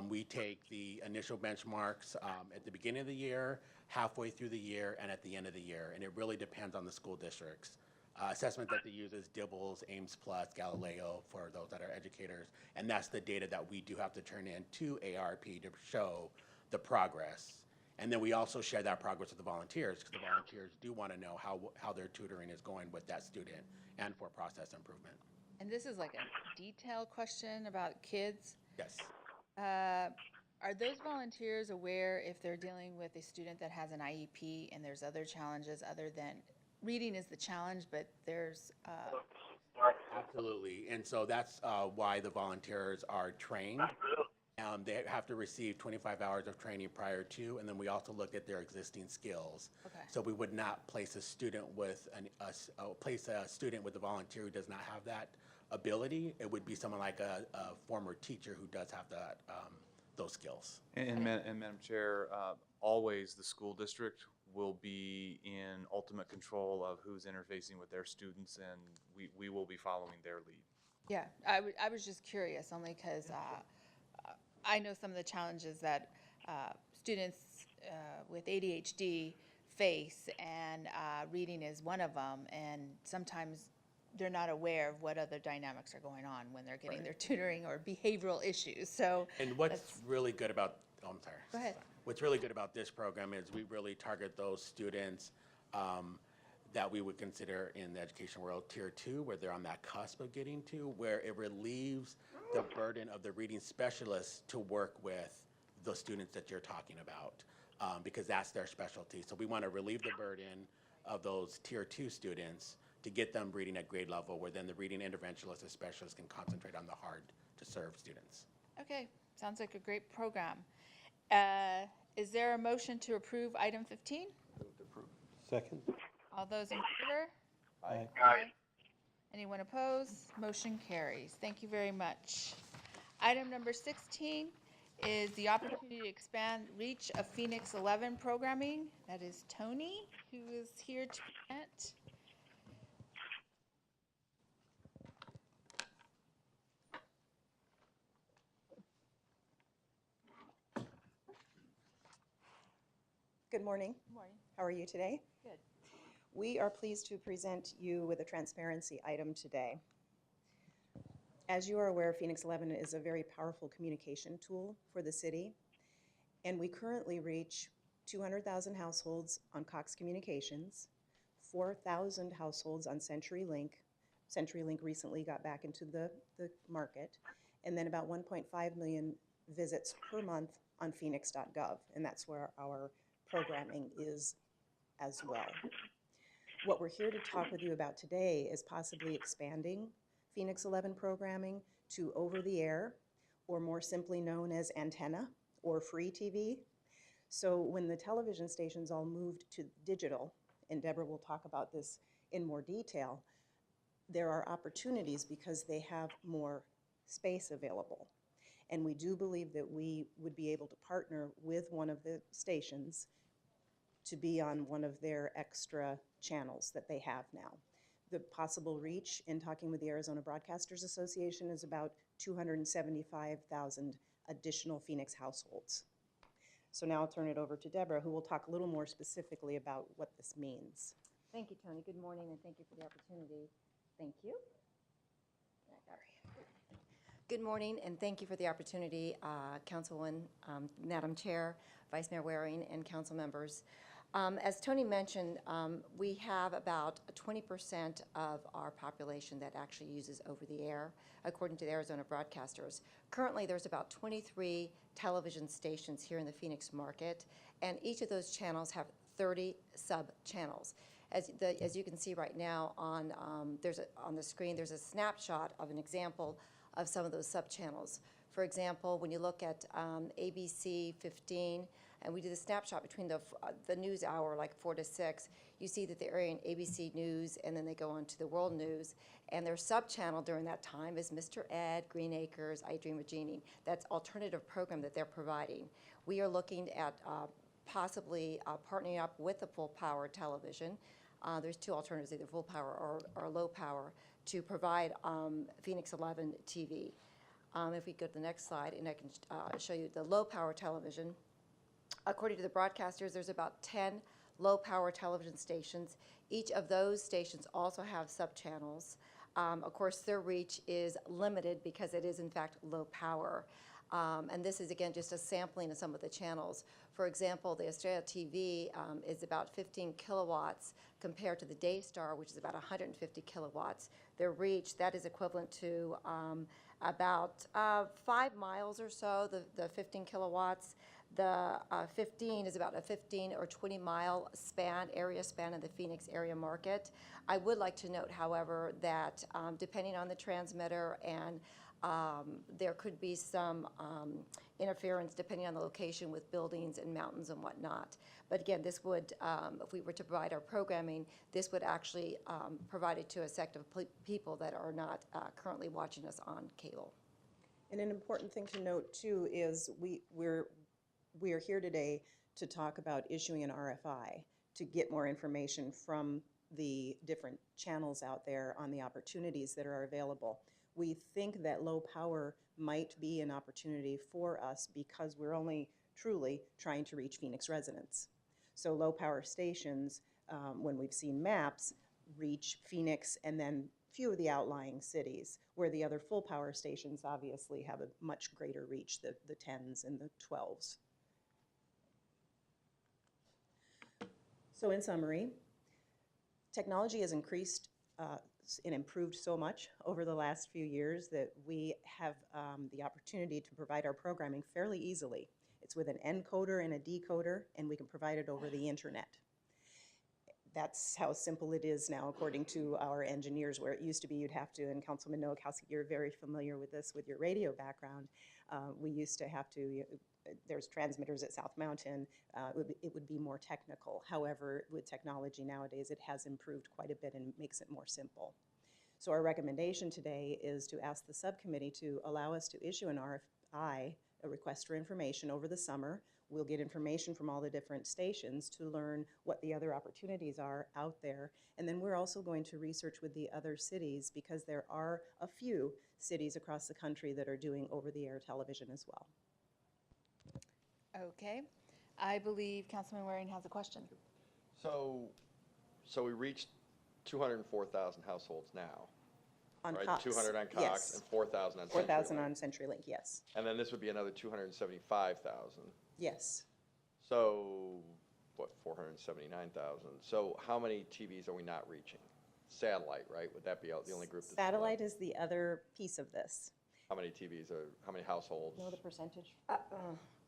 we take the initial benchmarks at the beginning of the year, halfway through the year, and at the end of the year. And it really depends on the school districts. Assessment that they use is Dibbles, Ames Plus, Galileo for those that are educators. And that's the data that we do have to turn in to ARP to show the progress. And then we also share that progress with the volunteers because the volunteers do want to know how their tutoring is going with that student and for process improvement.
And this is like a detailed question about kids.
Yes.
Are those volunteers aware if they're dealing with a student that has an IEP and there's other challenges other than reading is the challenge, but there's
Absolutely. And so that's why the volunteers are trained. They have to receive 25 hours of training prior to, and then we also look at their existing skills.
Okay.
So we would not place a student with a volunteer who does not have that ability. It would be someone like a former teacher who does have that those skills.
And Madam Chair, always the school district will be in ultimate control of who's interfacing with their students, and we will be following their lead.
Yeah, I was just curious only because I know some of the challenges that students with ADHD face, and reading is one of them, and sometimes they're not aware of what other dynamics are going on when they're getting their tutoring or behavioral issues. So,
and what's really good about, oh, I'm sorry.
Go ahead.
What's really good about this program is we really target those students that we would consider in the education world tier 2, where they're on that cusp of getting to, where it relieves the burden of the reading specialists to work with the students that you're talking about, because that's their specialty. So we want to relieve the burden of those tier 2 students to get them reading at grade level, where then the reading interventionalists and specialists can concentrate on the hard to serve students.
Okay, sounds like a great program. Is there a motion to approve item 15?
Second?
All those in favor?
Aye.
Aye. Anyone opposed? Motion carries. Thank you very much. Item number 16 is the opportunity to expand reach of Phoenix 11 programming. That is Tony, who is here to present.
Good morning.
Good morning.
How are you today?
Good.
We are pleased to present you with a transparency item today. As you are aware, Phoenix 11 is a very powerful communication tool for the city, and we currently reach 200,000 households on Cox Communications, 4,000 households on CenturyLink. CenturyLink recently got back into the market, and then about 1.5 million visits per month on phoenix.gov, and that's where our programming is as well. What we're here to talk with you about today is possibly expanding Phoenix 11 programming to over-the-air, or more simply known as antenna or free TV. So when the television stations all moved to digital, and Deborah will talk about this in more detail, there are opportunities because they have more space available. And we do believe that we would be able to partner with one of the stations to be on one of their extra channels that they have now. The possible reach, in talking with the Arizona Broadcasters Association, is about 275,000 additional Phoenix households. So now I'll turn it over to Deborah, who will talk a little more specifically about what this means.
Thank you, Tony. Good morning, and thank you for the opportunity. Thank you. Good morning, and thank you for the opportunity, Councilwoman, Madam Chair, Vice Mayor Waring, and council members. As Tony mentioned, we have about 20% of our population that actually uses over-the-air, according to the Arizona Broadcasters. Currently, there's about 23 television stations here in the Phoenix market, and each of those channels have 30 sub-channels. As you can see right now on the screen, there's a snapshot of an example of some of those sub-channels. For example, when you look at ABC 15, and we did a snapshot between the news hour, like 4 to 6, you see that they're airing ABC News, and then they go on to the World News. And their sub-channel during that time is Mr. Ed, Green Acres, I Dream of Jeannie. That's alternative program that they're providing. We are looking at possibly partnering up with the Full Power Television. There's two alternatives, either full power or low power, to provide Phoenix 11 TV. If we go to the next slide, and I can show you the low power television. According to the broadcasters, there's about 10 low power television stations. Each of those stations also have sub-channels. Of course, their reach is limited because it is in fact low power. And this is again just a sampling of some of the channels. For example, the Estrella TV is about 15 kilowatts compared to the Daystar, which is about 150 kilowatts. Their reach, that is equivalent to about 5 miles or so, the 15 kilowatts. The 15 is about a 15 or 20 mile area span in the Phoenix area market. I would like to note, however, that depending on the transmitter and there could be some interference depending on the location with buildings and mountains and whatnot. But again, this would, if we were to provide our programming, this would actually provide it to a sect of people that are not currently watching us on cable.
And an important thing to note too is we are here today to talk about issuing an RFI to get more information from the different channels out there on the opportunities that are available. We think that low power might be an opportunity for us because we're only truly trying to reach Phoenix residents. So low power stations, when we've seen maps, reach Phoenix and then few of the outlying cities, where the other full power stations obviously have a much greater reach, the 10s and the 12s. So in summary, technology has increased and improved so much over the last few years that we have the opportunity to provide our programming fairly easily. It's with an encoder and a decoder, and we can provide it over the internet. That's how simple it is now, according to our engineers, where it used to be you'd have to, and Councilman Nowakowski, you're very familiar with this with your radio background. We used to have to, there's transmitters at South Mountain, it would be more technical. However, with technology nowadays, it has improved quite a bit and makes it more simple. So our recommendation today is to ask the subcommittee to allow us to issue an RFI, a request for information, over the summer. We'll get information from all the different stations to learn what the other opportunities are out there. And then we're also going to research with the other cities, because there are a few cities across the country that are doing over-the-air television as well.
Okay. I believe Councilman Waring has a question.
So we reached 204,000 households now.
On
right?
Cox.
200 on Cox,
Yes.
and 4,000 on
4,000
CenturyLink.
on CenturyLink, yes.
And then this would be another 275,000.
Yes.
So, what, 479,000. So how many TVs are we not reaching? Satellite, right? Would that be the only group that's
Satellite is the other piece of this.
How many TVs are, how many households?
Know the percentage?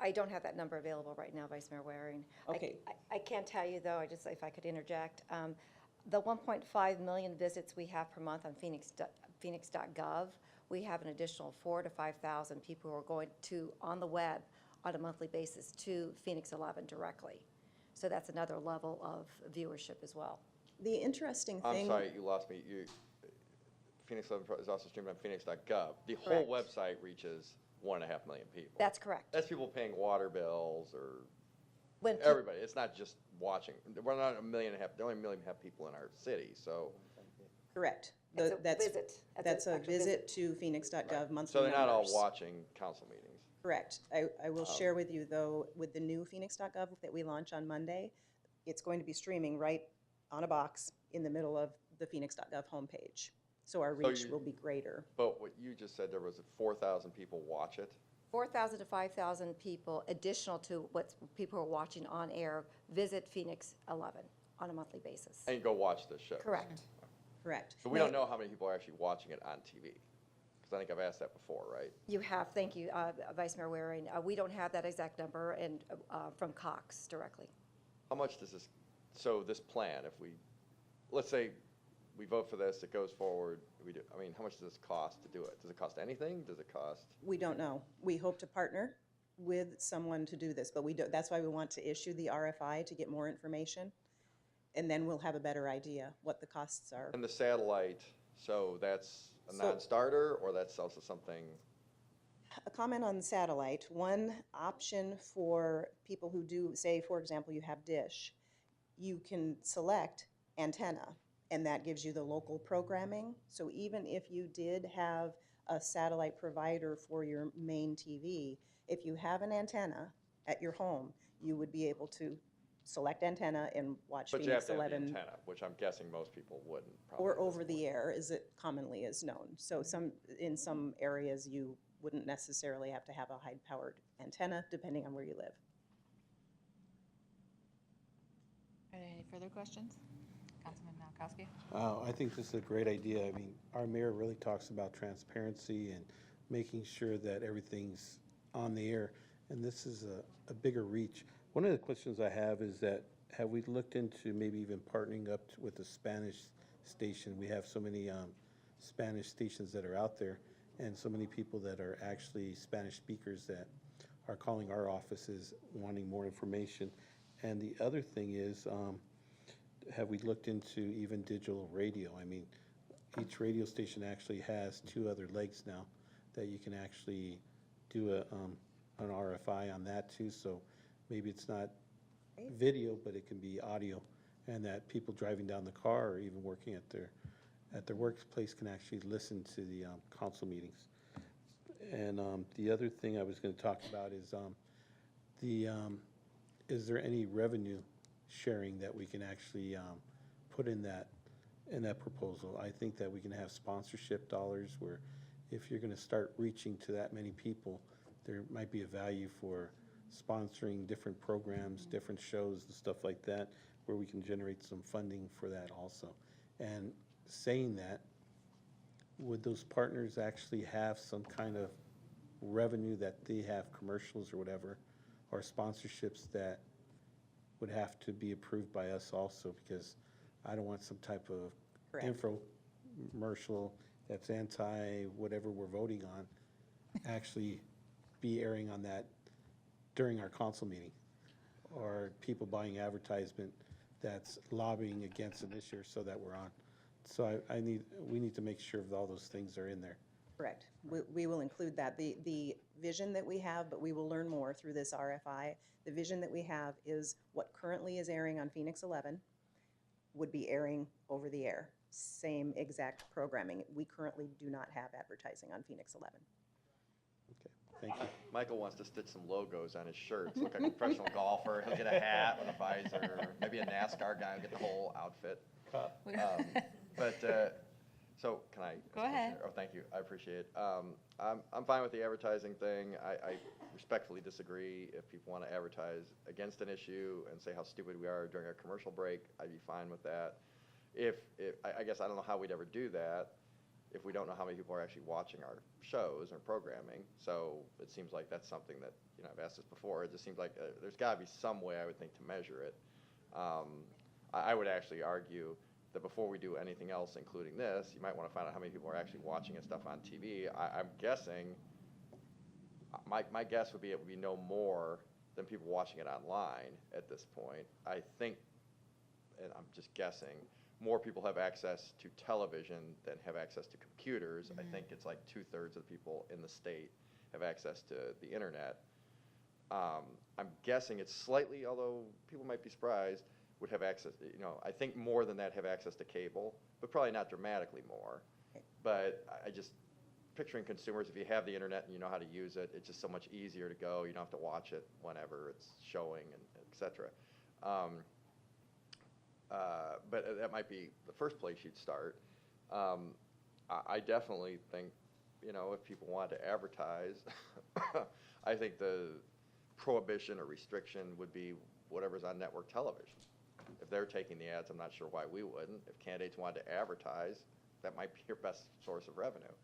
I don't have that number available right now, Vice Mayor Waring.
Okay.
I can't tell you, though, if I could interject. The 1.5 million visits we have per month on Phoenix.gov, we have an additional 4,000 to 5,000 people who are going to, on the web, on a monthly basis to Phoenix 11 directly. So that's another level of viewership as well.
The interesting thing...
I'm sorry, you lost me. Phoenix 11 Pro is also streamed on phoenix.gov. The whole website reaches 1.5 million people.
That's correct.
That's people paying water bills or
When peop-
everybody. It's not just watching. We're not 1.5 million. There are only 1.5 million people in our city, so.
Correct.
It's a
That's
visit.
That's a
actual
visit to phoenix.gov monthly
So they're not all
numbers.
watching council meetings.
Correct. I will share with you, though, with the new phoenix.gov that we launch on Monday, it's going to be streaming right on a box in the middle of the phoenix.gov homepage. So our
So
reach
you-
will be greater.
But what you just said, there was 4,000 people watch it.
4,000 to 5,000 people, additional to what people are watching on air, visit Phoenix 11 on a monthly basis.
And go watch the show.
Correct.
Correct.
So we don't know how many people are actually watching it on TV. Because I think I've asked that before, right?
You have, thank you, Vice Mayor Waring. We don't have that exact number and from Cox directly.
How much does this, so this plan, if we, let's say we vote for this, it goes forward, we do, I mean, how much does this cost to do it? Does it cost anything? Does it cost?
We don't know. We hope to partner with someone to do this, but we don't, that's why we want to issue the RFI to get more information. And then we'll have a better idea what the costs are.
And the satellite, so that's a
So-
non-starter, or that's also something?
A comment on satellite. One option for people who do, say, for example, you have Dish, you can select antenna, and that gives you the local programming. So even if you did have a satellite provider for your main TV, if you have an antenna at your home, you would be able to select antenna and watch
But you have
Phoenix
to have the
11.
antenna, which I'm guessing most people wouldn't. probably
Or
at this
over the
point.
air, as it commonly is known. So in some areas, you wouldn't necessarily have to have a high-powered antenna, depending on where you live.
Any further questions? Councilman Malkowski?
I think this is a great idea. I mean, our mayor really talks about transparency and making sure that everything's on the air, and this is a bigger reach. One of the questions I have is that, have we looked into maybe even partnering up with a Spanish station? We have so many Spanish stations that are out there, and so many people that are actually Spanish speakers that are calling our offices wanting more information. And the other thing is, have we looked into even digital radio? I mean, each radio station actually has 2 other legs now that you can actually do an RFI on that too. So maybe it's not video, but it can be audio, and that people driving down the car or even working at their workplace can actually listen to the council meetings. And the other thing I was going to talk about is is there any revenue sharing that we can actually put in that proposal? I think that we can have sponsorship dollars where if you're going to start reaching to that many people, there might be a value for sponsoring different programs, different shows and stuff like that, where we can generate some funding for that also. And saying that, would those partners actually have some kind of revenue that they have, commercials or whatever, or sponsorships that would have to be approved by us also? Because I don't want some type of infomercial that's anti-whatever we're voting on actually be airing on that during our council meeting, or people buying advertisement that's lobbying against an issue so that we're on. So we need to make sure that all those things are in there.
Correct. We will include that. The vision that we have, but we will learn more through this RFI. The vision that we have is what currently is airing on Phoenix 11 would be airing over the air. Same exact programming. We currently do not have advertising on Phoenix 11.
Okay, thank you.
Michael wants to stitch some logos on his shirts, look like a professional golfer. He'll get a hat with a visor, maybe a NASCAR guy will get the whole outfit. So can I?
Go ahead.
Oh, thank you. I appreciate it. I'm fine with the advertising thing. I respectfully disagree. If people want to advertise against an issue and say how stupid we are during a commercial break, I'd be fine with that. I guess I don't know how we'd ever do that if we don't know how many people are actually watching our shows and programming. So it seems like that's something that, I've asked this before. It just seems like there's got to be some way, I would think, to measure it. I would actually argue that before we do anything else, including this, you might want to find out how many people are actually watching and stuff on TV. I'm guessing, my guess would be it would be no more than people watching it online at this point. I think, and I'm just guessing, more people have access to television than have access to computers. I think it's like 2/3 of the people in the state have access to the internet. I'm guessing it's slightly, although people might be surprised, would have access, I think more than that have access to cable, but probably not dramatically more. But I just, picturing consumers, if you have the internet and you know how to use it, it's just so much easier to go. You don't have to watch it whenever it's showing, and et cetera. But that might be the first place you'd start. I definitely think, if people want to advertise, I think the prohibition or restriction would be whatever's on network television. If they're taking the ads, I'm not sure why we wouldn't. If candidates wanted to advertise, that might be your best source of revenue.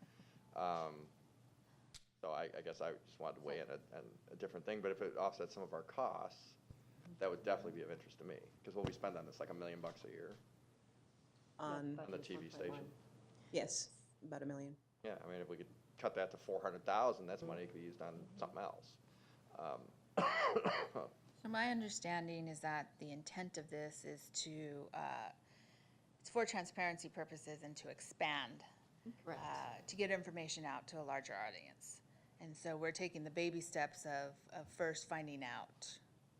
So I guess I just wanted to weigh in a different thing, but if it offsets some of our costs, that would definitely be of interest to me, because what we spend on this, like $1 million a year
On,
on the TV station.
yes, about $1 million.
Yeah, I mean, if we could cut that to 400,000, that's money that could be used on something else.
So my understanding is that the intent of this is to, it's for transparency purposes and to expand, to get information out to a larger audience. And so we're taking the baby steps of first finding out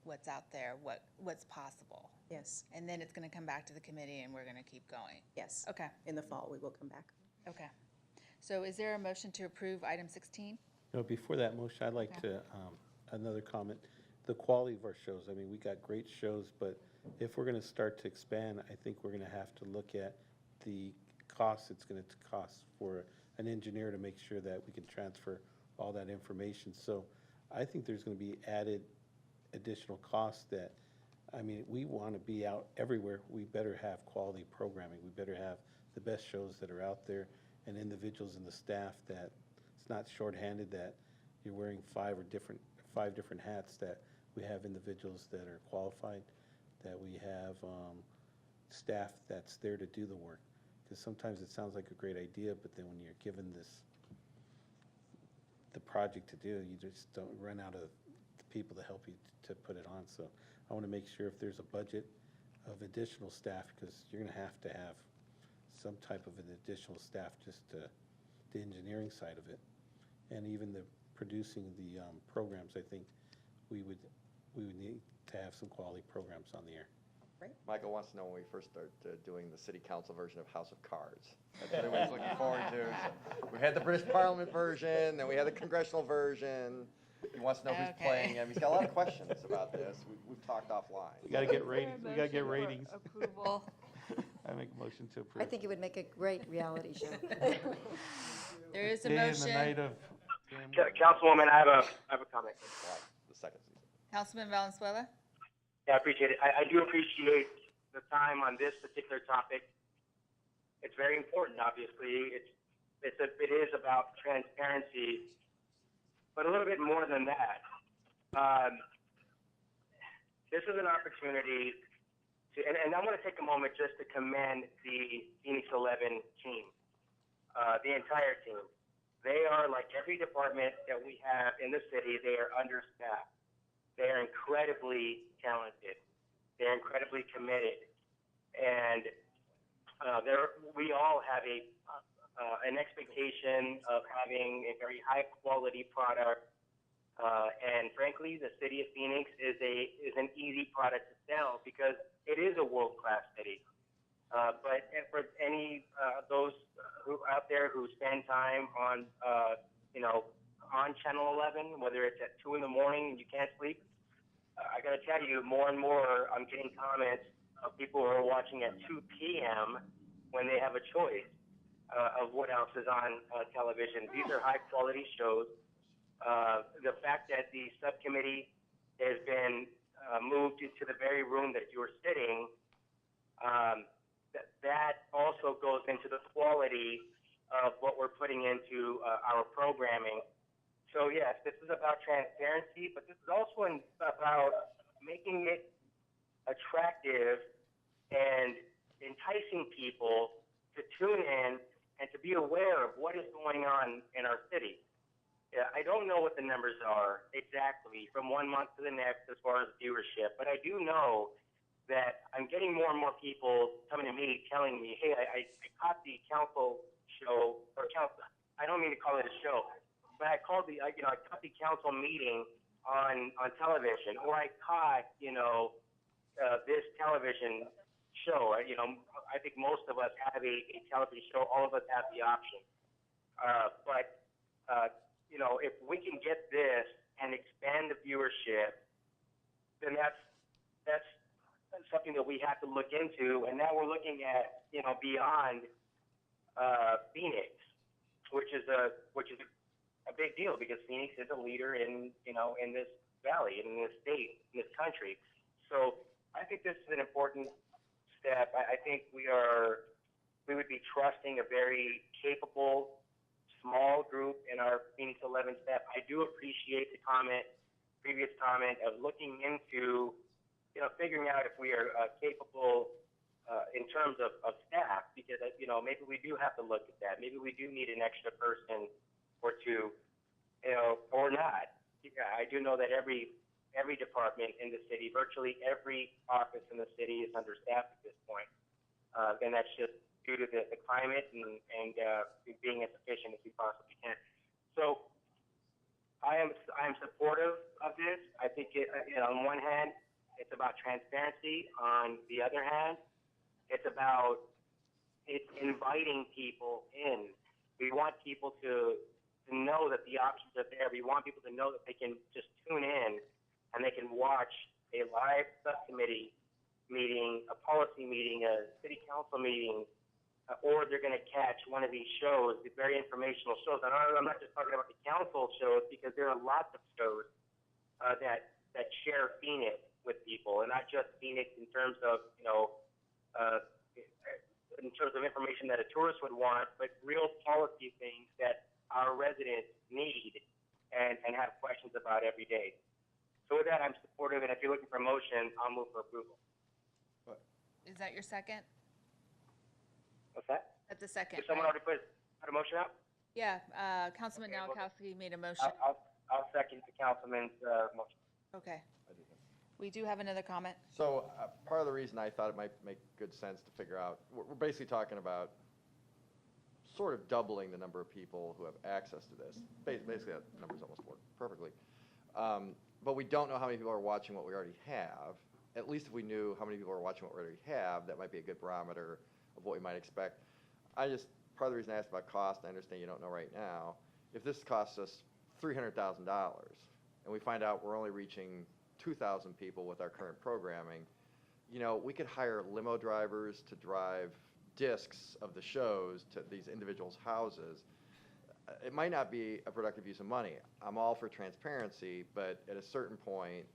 what's out there, what's possible.
Yes,
And then it's going to come back to the committee and we're going to keep going.
yes.
Okay,
In the fall, we will come back.
okay. So is there a motion to approve item 16?
Before that motion, I'd like to, another comment. The quality of our shows, I mean, we got great shows, but if we're going to start to expand, I think we're going to have to look at the costs it's going to cost for an engineer to make sure that we can transfer all that information. So I think there's going to be added additional costs that, I mean, we want to be out everywhere. We better have quality programming. We better have the best shows that are out there, and individuals in the staff that it's not shorthanded, that you're wearing five different hats, that we have individuals that are qualified, that we have staff that's there to do the work. Because sometimes it sounds like a great idea, but then when you're given the project to do, you just don't run out of the people to help you to put it on. So I want to make sure if there's a budget of additional staff, because you're going to have some type of an additional staff, just to the engineering side of it, and even the producing the programs. I think we would need to have some quality programs on the air.
Michael wants to know when we first start doing the city council version of House of Cards. That's what everybody's looking forward to. So we had the British Parliament version, then we had the congressional version. He wants to know who's playing him. He's got a lot of questions about this. We've talked offline.
We got to get ratings. We got to get ratings.
Approval.
I make a motion to approve.
I think it would make a great reality show.
There is a
Day and the night
motion.
of
Councilwoman, I have a comment.
The second season.
Councilman Valenzuela?
Yeah, I appreciate it. I do appreciate the time on this particular topic. It's very important, obviously. It is about transparency, but a little bit more than that. This is an opportunity to, and I want to take a moment just to commend the Phoenix 11 team, the entire team. They are, like every department that we have in the city, they are understaffed. They are incredibly talented. They're incredibly committed. And we all have an expectation of having a very high quality product. And frankly, the city of Phoenix is an easy product to sell because it is a world-class city. But for any those who out there who spend time on on Channel 11, whether it's at 2 in the morning and you can't sleep, I got to tell you, more and more I'm getting comments of people who are watching at 2 p.m. when they have a choice of what else is on television. These are high-quality shows. The fact that the subcommittee has been moved into the very room that you are sitting, that also goes into the quality of what we're putting into our programming. So yes, this is about transparency, but this is also about making it attractive and enticing people to tune in and to be aware of what is going on in our city. Yeah, I don't know what the numbers are exactly from 1 month to the next as far as viewership, but I do know that I'm getting more and more people coming to me telling me, hey, I caught the council show, or council, I don't mean to call it a show, but I called I caught the council meeting on television, or I caught, this television show. I think most of us have a television show. All of us have the option. But if we can get this and expand the viewership, then that's something that we have to look into. And now we're looking at, beyond Phoenix, which is a big deal, because Phoenix is a leader in this valley, in this state, in this country. So I think this is an important step. I think we would be trusting a very capable, small group in our Phoenix 11 staff. I do appreciate the previous comment of looking into, figuring out if we are capable in terms of staff, because, maybe we do have to look at that. Maybe we do need an extra person or two, or not. Yeah, I do know that every department in the city, virtually every office in the city is understaffed at this point. And that's just due to the climate and being as efficient as we possibly can. So I am supportive of this. I think on one hand, it's about transparency. On the other hand, it's inviting people in. We want people to know that the options are there. We want people to know that they can just tune in and they can watch a live subcommittee meeting, a policy meeting, a city council meeting, or they're going to catch one of these shows, the very informational shows. And I'm not just talking about the council shows, because there are lots of shows that share Phoenix with people, and not just Phoenix in terms of in terms of information that a tourist would want, but real policy things that our residents need and have questions about every day. So with that, I'm supportive, and if you're looking for a motion, I'll move for approval.
Is that your second?
What's that?
That's the second,
Did someone
right?
already put a motion up?
Yeah, Councilman
Okay, well,
Nowakowski made a motion.
I'll second the councilman's motion.
Okay. We do have another comment.
So part of the reason I thought it might make good sense to figure out, we're basically talking about sort of doubling the number of people who have access to this. Basically, that number's almost worked perfectly. But we don't know how many people are watching what we already have. At least if we knew how many people are watching what we already have, that might be a good barometer of what we might expect. Part of the reason I asked about cost, I understand you don't know right now, if this costs us $300,000 and we find out we're only reaching 2,000 people with our current programming, we could hire limo drivers to drive discs of the shows to these individuals' houses. It might not be a productive use of money. I'm all for transparency, but at a certain point,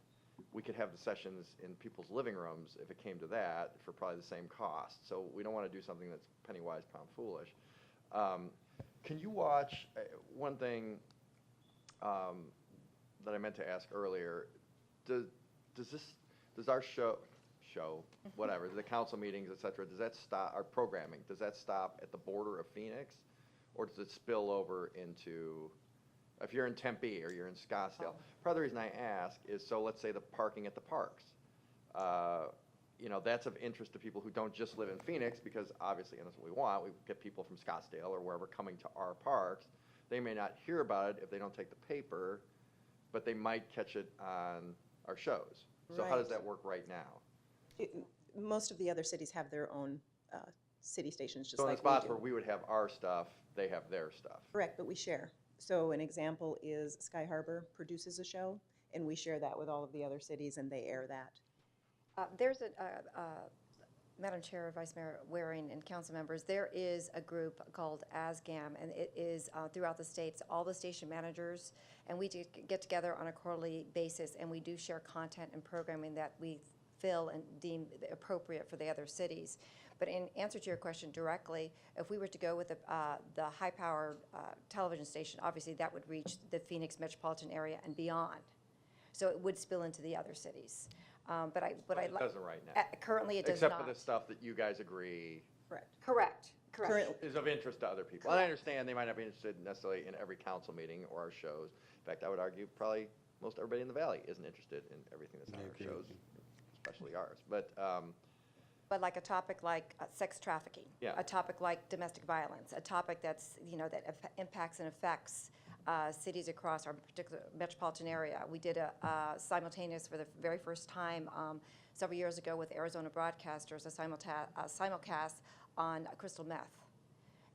we could have the sessions in people's living rooms, if it came to that, for probably the same cost. So we don't want to do something that's penny wise, pound foolish. Can you watch one thing that I meant to ask earlier? Does our show, whatever, the council meetings, et cetera, does that stop, our programming, does that stop at the border of Phoenix? Or does it spill over into, if you're in Tempe or you're in Scottsdale? Part of the reason I ask is, so let's say the parking at the parks. That's of interest to people who don't just live in Phoenix, because obviously, and that's what we want, we get people from Scottsdale or wherever coming to our parks. They may not hear about it if they don't take the paper, but they might catch it on our shows. So how does that work right now?
Most of the other cities have their own city stations, just
So in
like
the spots
we do.
where we would have our stuff, they have their stuff.
Correct, but we share. So an example is Sky Harbor produces a show, and we share that with all of the other cities, and they air that.
There's Madam Chair, Vice Mayor Waring, and council members, there is a group called ASGAM, and it is throughout the states, all the station managers, and we do get together on a quarterly basis, and we do share content and programming that we feel and deem appropriate for the other cities. But in answer to your question directly, if we were to go with the high-powered television station, obviously that would reach the Phoenix metropolitan area and beyond. So it would spill into the other cities. But it
doesn't right now.
Currently, it does not.
Except for the stuff that you guys agree
Correct.
is of interest to other people. And I understand they might not be interested necessarily in every council meeting or our shows. In fact, I would argue probably most everybody in the valley isn't interested in everything that's on our shows. especially ours.
But like a topic like sex trafficking,
Yeah.
a topic like domestic violence, a topic that's, that impacts and affects cities across our particular metropolitan area. We did a simultaneous for the very first time several years ago with Arizona Broadcasters, a simulcast on crystal meth.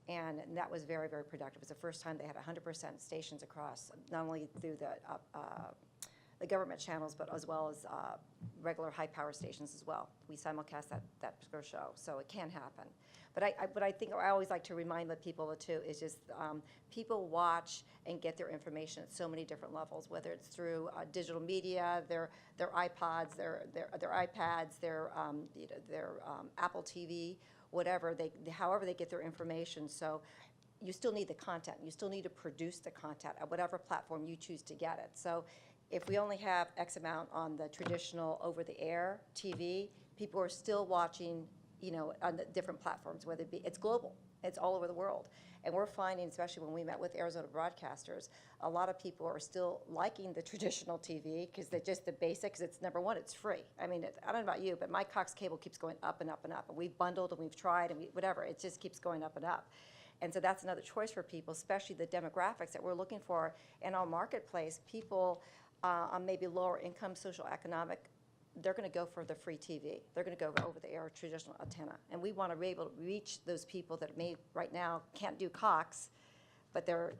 And that was very, very productive. It was the first time they had 100% stations across, not only through the government channels, but as well as regular high-power stations as well. We simulcast that particular show, so it can happen. But I think I always like to remind the people too is just people watch and get their information at so many different levels, whether it's through digital media, their iPods, their iPads, their Apple TV, whatever however they get their information. So you still need the content. You still need to produce the content at whatever platform you choose to get it. So if we only have X amount on the traditional over-the-air TV, people are still watching, on the different platforms, whether it be, it's global, it's all over the world. And we're finding, especially when we met with Arizona Broadcasters, a lot of people are still liking the traditional TV because they're just the basics. It's number one, it's free. I mean, I don't know about you, but my Cox cable keeps going up and up and up. And we've bundled and we've tried and whatever, it just keeps going up and up. And so that's another choice for people, especially the demographics that we're looking for in our marketplace. People on maybe lower income, social economic, they're going to go for the free TV. They're going to go over the air traditional antenna. And we want to be able to reach those people that may right now can't do Cox, but they're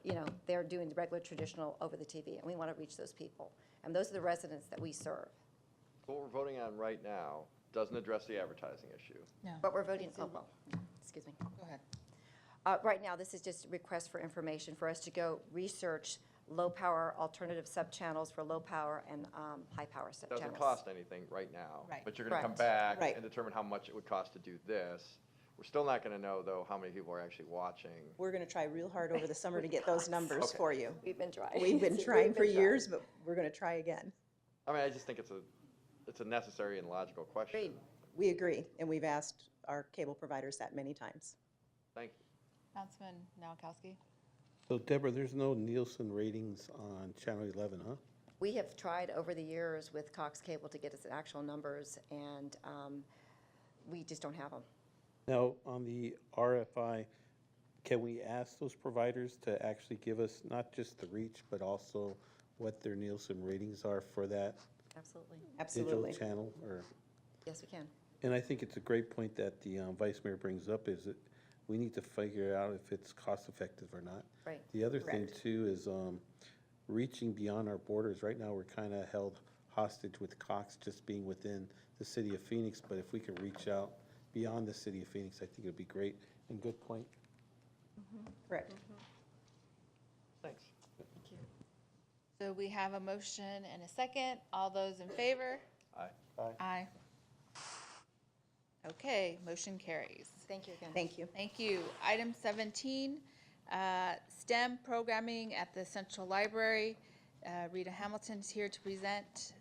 doing the regular traditional over the TV. And we want to reach those people. And those are the residents that we serve.
What we're voting on right now doesn't address the advertising issue.
No.
But we're voting, excuse me.
Go ahead.
Right now, this is just a request for information for us to go research low-power alternative sub-channels for low-power and high-power sub-channels.
Doesn't cost anything right now.
Right.
But you're going to come
Correct.
back and determine how much it would cost to do this. We're still not going to know, though, how many people are actually watching.
We're going to try real hard over the summer to get those numbers
Okay.
for you.
We've been trying.
We've been trying for years, but we're going to try again.
I mean, I just think it's a necessary and logical question.
Agreed.
We agree, and we've asked our cable providers that many times.
Thank you.
Councilman Nowakowski?
So Deborah, there's no Nielsen ratings on Channel 11, huh?
We have tried over the years with Cox Cable to get us actual numbers, and we just don't have them.
Now, on the RFI, can we ask those providers to actually give us not just the reach, but also what their Nielsen ratings are for that
Absolutely.
Absolutely.
digital channel? Or,
Yes, we can.
and I think it's a great point that the Vice Mayor brings up, is that we need to figure out if it's cost effective or not.
Right.
The other thing
Correct.
too is reaching beyond our borders. Right now, we're kind of held hostage with Cox just being within the city of Phoenix, but if we can reach out beyond the city of Phoenix, I think it'd be great. And good point.
Correct.
Thanks.
Thank you.
So we have a motion and a second. All those in favor?
Aye.
Aye. Okay, motion carries.
Thank you again.
Thank you.
Thank you. Item 17, STEM programming at the Central Library. Rita Hamilton's here to present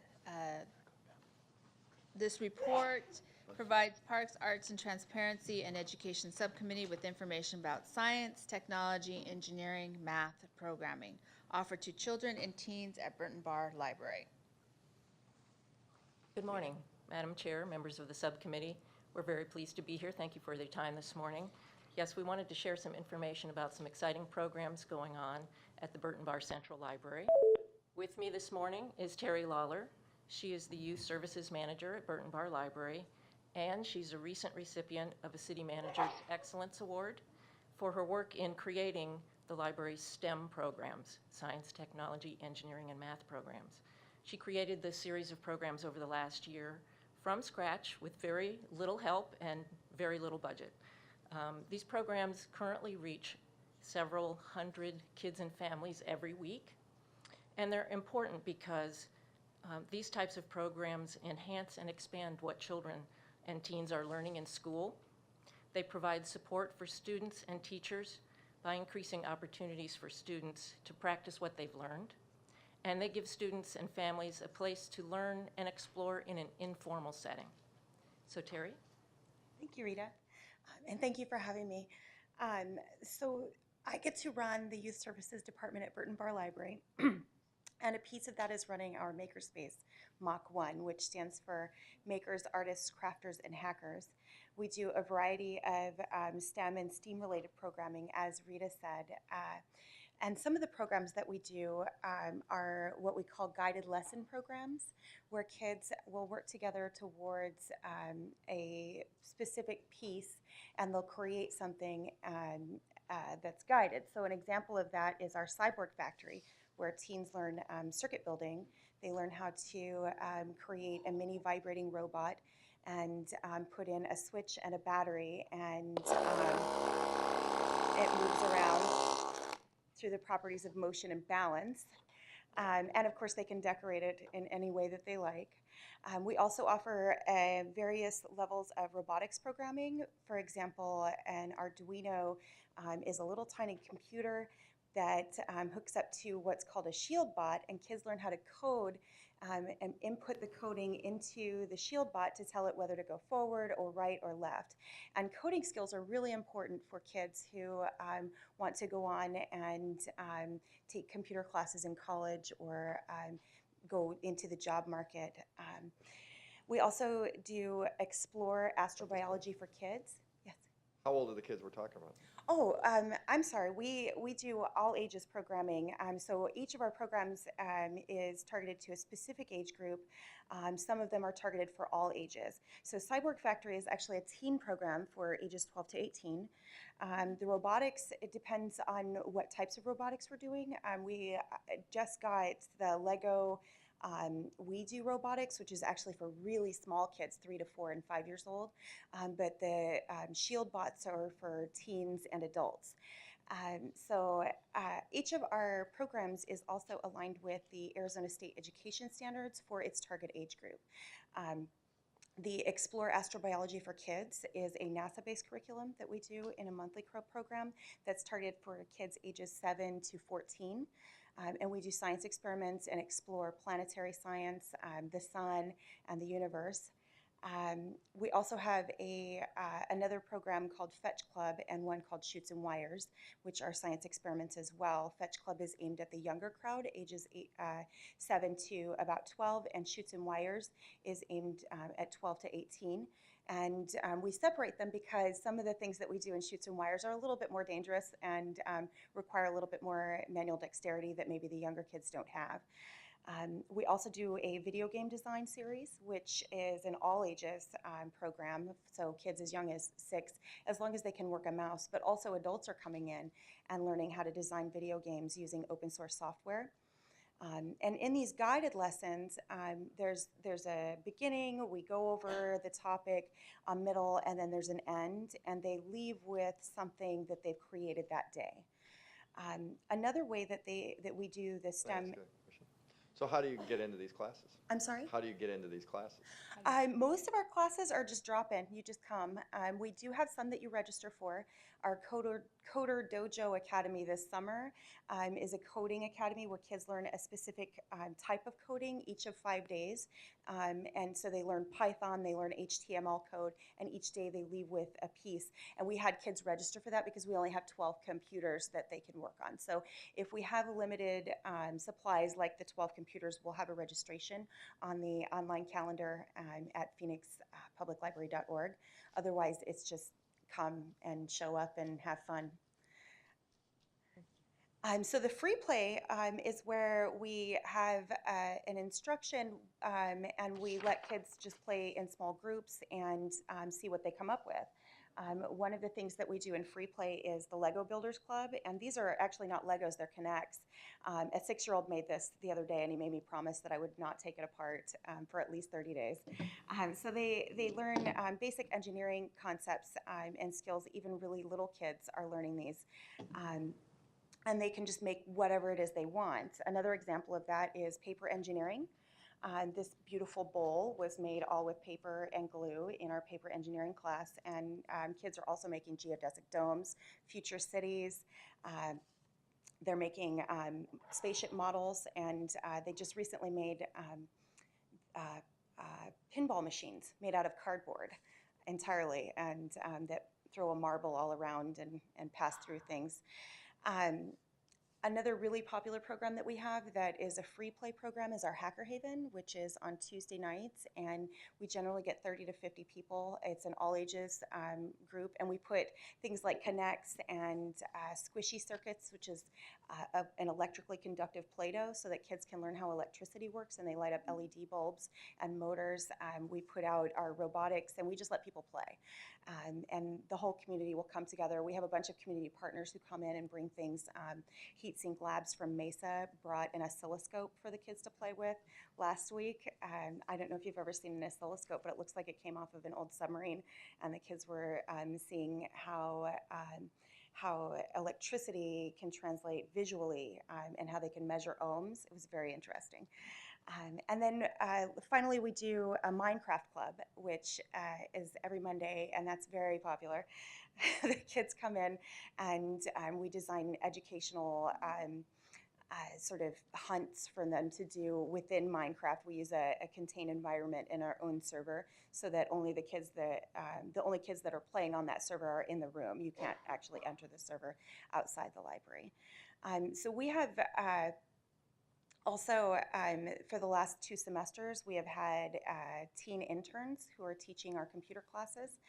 this report. Provides Parks, Arts, and Transparency and Education Subcommittee with information about science, technology, engineering, math programming offered to children and teens at Burton Bar Library.
Good morning, Madam Chair, members of the subcommittee. We're very pleased to be here. Thank you for your time this morning. Yes, we wanted to share some information about some exciting programs going on at the Burton Bar Central Library. With me this morning is Terry Lawler. She is the Youth Services Manager at Burton Bar Library, and she's a recent recipient of a City Manager's Excellence Award for her work in creating the library's STEM programs, science, technology, engineering, and math programs. She created this series of programs over the last year from scratch with very little help and very little budget. These programs currently reach several hundred kids and families every week, and they're important because these types of programs enhance and expand what children and teens are learning in school. They provide support for students and teachers by increasing opportunities for students to practice what they've learned. And they give students and families a place to learn and explore in an informal setting. So Terry?
Thank you, Rita. And thank you for having me. So I get to run the Youth Services Department at Burton Bar Library. And a piece of that is running our Makerspace Mach 1, which stands for Makers, Artists, Crafters, and Hackers. We do a variety of STEM and STEAM-related programming, as Rita said. And some of the programs that we do are what we call guided lesson programs, where kids will work together towards a specific piece, and they'll create something that's guided. So an example of that is our Cyborg Factory, where teens learn circuit building. They learn how to create a mini vibrating robot and put in a switch and a battery, and it moves around through the properties of motion and balance. And of course, they can decorate it in any way that they like. We also offer various levels of robotics programming. For example, an Arduino is a little tiny computer that hooks up to what's called a shield bot, and kids learn how to code and input the coding into the shield bot to tell it whether to go forward or right or left. And coding skills are really important for kids who want to go on and take computer classes in college or go into the job market. We also do explore astrobiology for kids. Yes.
How old are the kids we're talking about?
Oh, I'm sorry. We do all ages programming. So each of our programs is targeted to a specific age group. Some of them are targeted for all ages. So Cyborg Factory is actually a teen program for ages 12 to 18. The robotics, it depends on what types of robotics we're doing. We just got the Lego We Do robotics, which is actually for really small kids, 3 to 4 and 5 years old. But the shield bots are for teens and adults. So each of our programs is also aligned with the Arizona State Education Standards for its target age group. The Explore Astrobiology for Kids is a NASA-based curriculum that we do in a monthly program that's targeted for kids ages 7 to 14. And we do science experiments and explore planetary science, the sun, and the universe. We also have another program called Fetch Club and one called Shoots and Wires, which are science experiments as well. Fetch Club is aimed at the younger crowd, ages 7 to about 12, and Shoots and Wires is aimed at 12 to 18. And we separate them because some of the things that we do in Shoots and Wires are a little bit more dangerous and require a little bit more manual dexterity that maybe the younger kids don't have. We also do a video game design series, which is an all ages program, so kids as young as 6, as long as they can work a mouse, but also adults are coming in and learning how to design video games using open source software. And in these guided lessons, there's a beginning, we go over the topic, a middle, and then there's an end, and they leave with something that they've created that day. Another way that we do the STEM.
So how do you get into these classes?
I'm sorry?
How do you get into these classes?
Most of our classes are just drop-in. You just come. We do have some that you register for. Our Coder Dojo Academy this summer is a coding academy where kids learn a specific type of coding each of 5 days. And so they learn Python, they learn HTML code, and each day they leave with a piece. And we had kids register for that because we only have 12 computers that they can work on. So if we have limited supplies like the 12 computers, we'll have a registration on the online calendar at phoenixpubliclibrary.org. Otherwise, it's just come and show up and have fun. So the free play is where we have an instruction and we let kids just play in small groups and see what they come up with. One of the things that we do in free play is the Lego Builders Club, and these are actually not Legos, they're Connects. A 6-year-old made this the other day, and he made me promise that I would not take it apart for at least 30 days. So they learn basic engineering concepts and skills. Even really little kids are learning these. And they can just make whatever it is they want. Another example of that is paper engineering. This beautiful bowl was made all with paper and glue in our paper engineering class, and kids are also making geodesic domes, future cities. They're making spaceship models, and they just recently made pinball machines made out of cardboard entirely, and that throw a marble all around and pass through things. Another really popular program that we have that is a free play program is our Hacker Haven, which is on Tuesday nights, and we generally get 30 to 50 people. It's an all ages group, and we put things like Connects and squishy circuits, which is an electrically conductive Play-Doh, so that kids can learn how electricity works, and they light up LED bulbs and motors. We put out our robotics, and we just let people play. And the whole community will come together. We have a bunch of community partners who come in and bring things. Heatsink Labs from Mesa brought an oscilloscope for the kids to play with last week. I don't know if you've ever seen an oscilloscope, but it looks like it came off of an old submarine, and the kids were seeing how electricity can translate visually and how they can measure ohms. It was very interesting. And then finally, we do a Minecraft club, which is every Monday, and that's very popular. The kids come in, and we design educational sort of hunts for them to do within Minecraft. We use a contained environment in our own server, so that only the kids that are playing on that server are in the room. You can't actually enter the server outside the library. So we have. Also, for the last 2 semesters, we have had teen interns who are teaching our computer classes,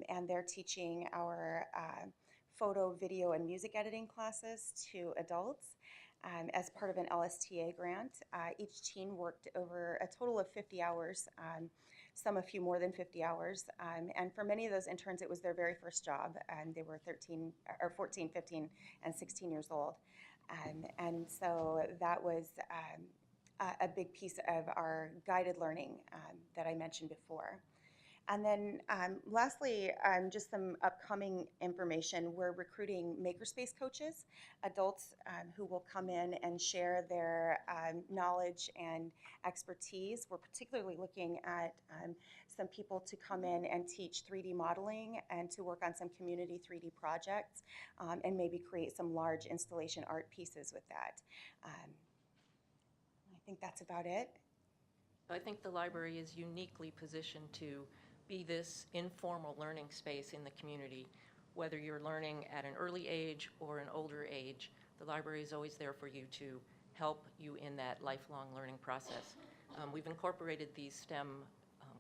and they're teaching our photo, video, and music editing classes to adults as part of an LSTA grant. Each teen worked over a total of 50 hours, some a few more than 50 hours, and for many of those interns, it was their very first job, and they were 14, 15, and 16 years old. And so that was a big piece of our guided learning that I mentioned before. And then lastly, just some upcoming information. We're recruiting makerspace coaches, adults who will come in and share their knowledge and expertise. We're particularly looking at some people to come in and teach 3D modeling and to work on some community 3D projects and maybe create some large installation art pieces with that. I think that's about it.
I think the library is uniquely positioned to be this informal learning space in the community. Whether you're learning at an early age or an older age, the library is always there for you to help you in that lifelong learning process. We've incorporated these STEM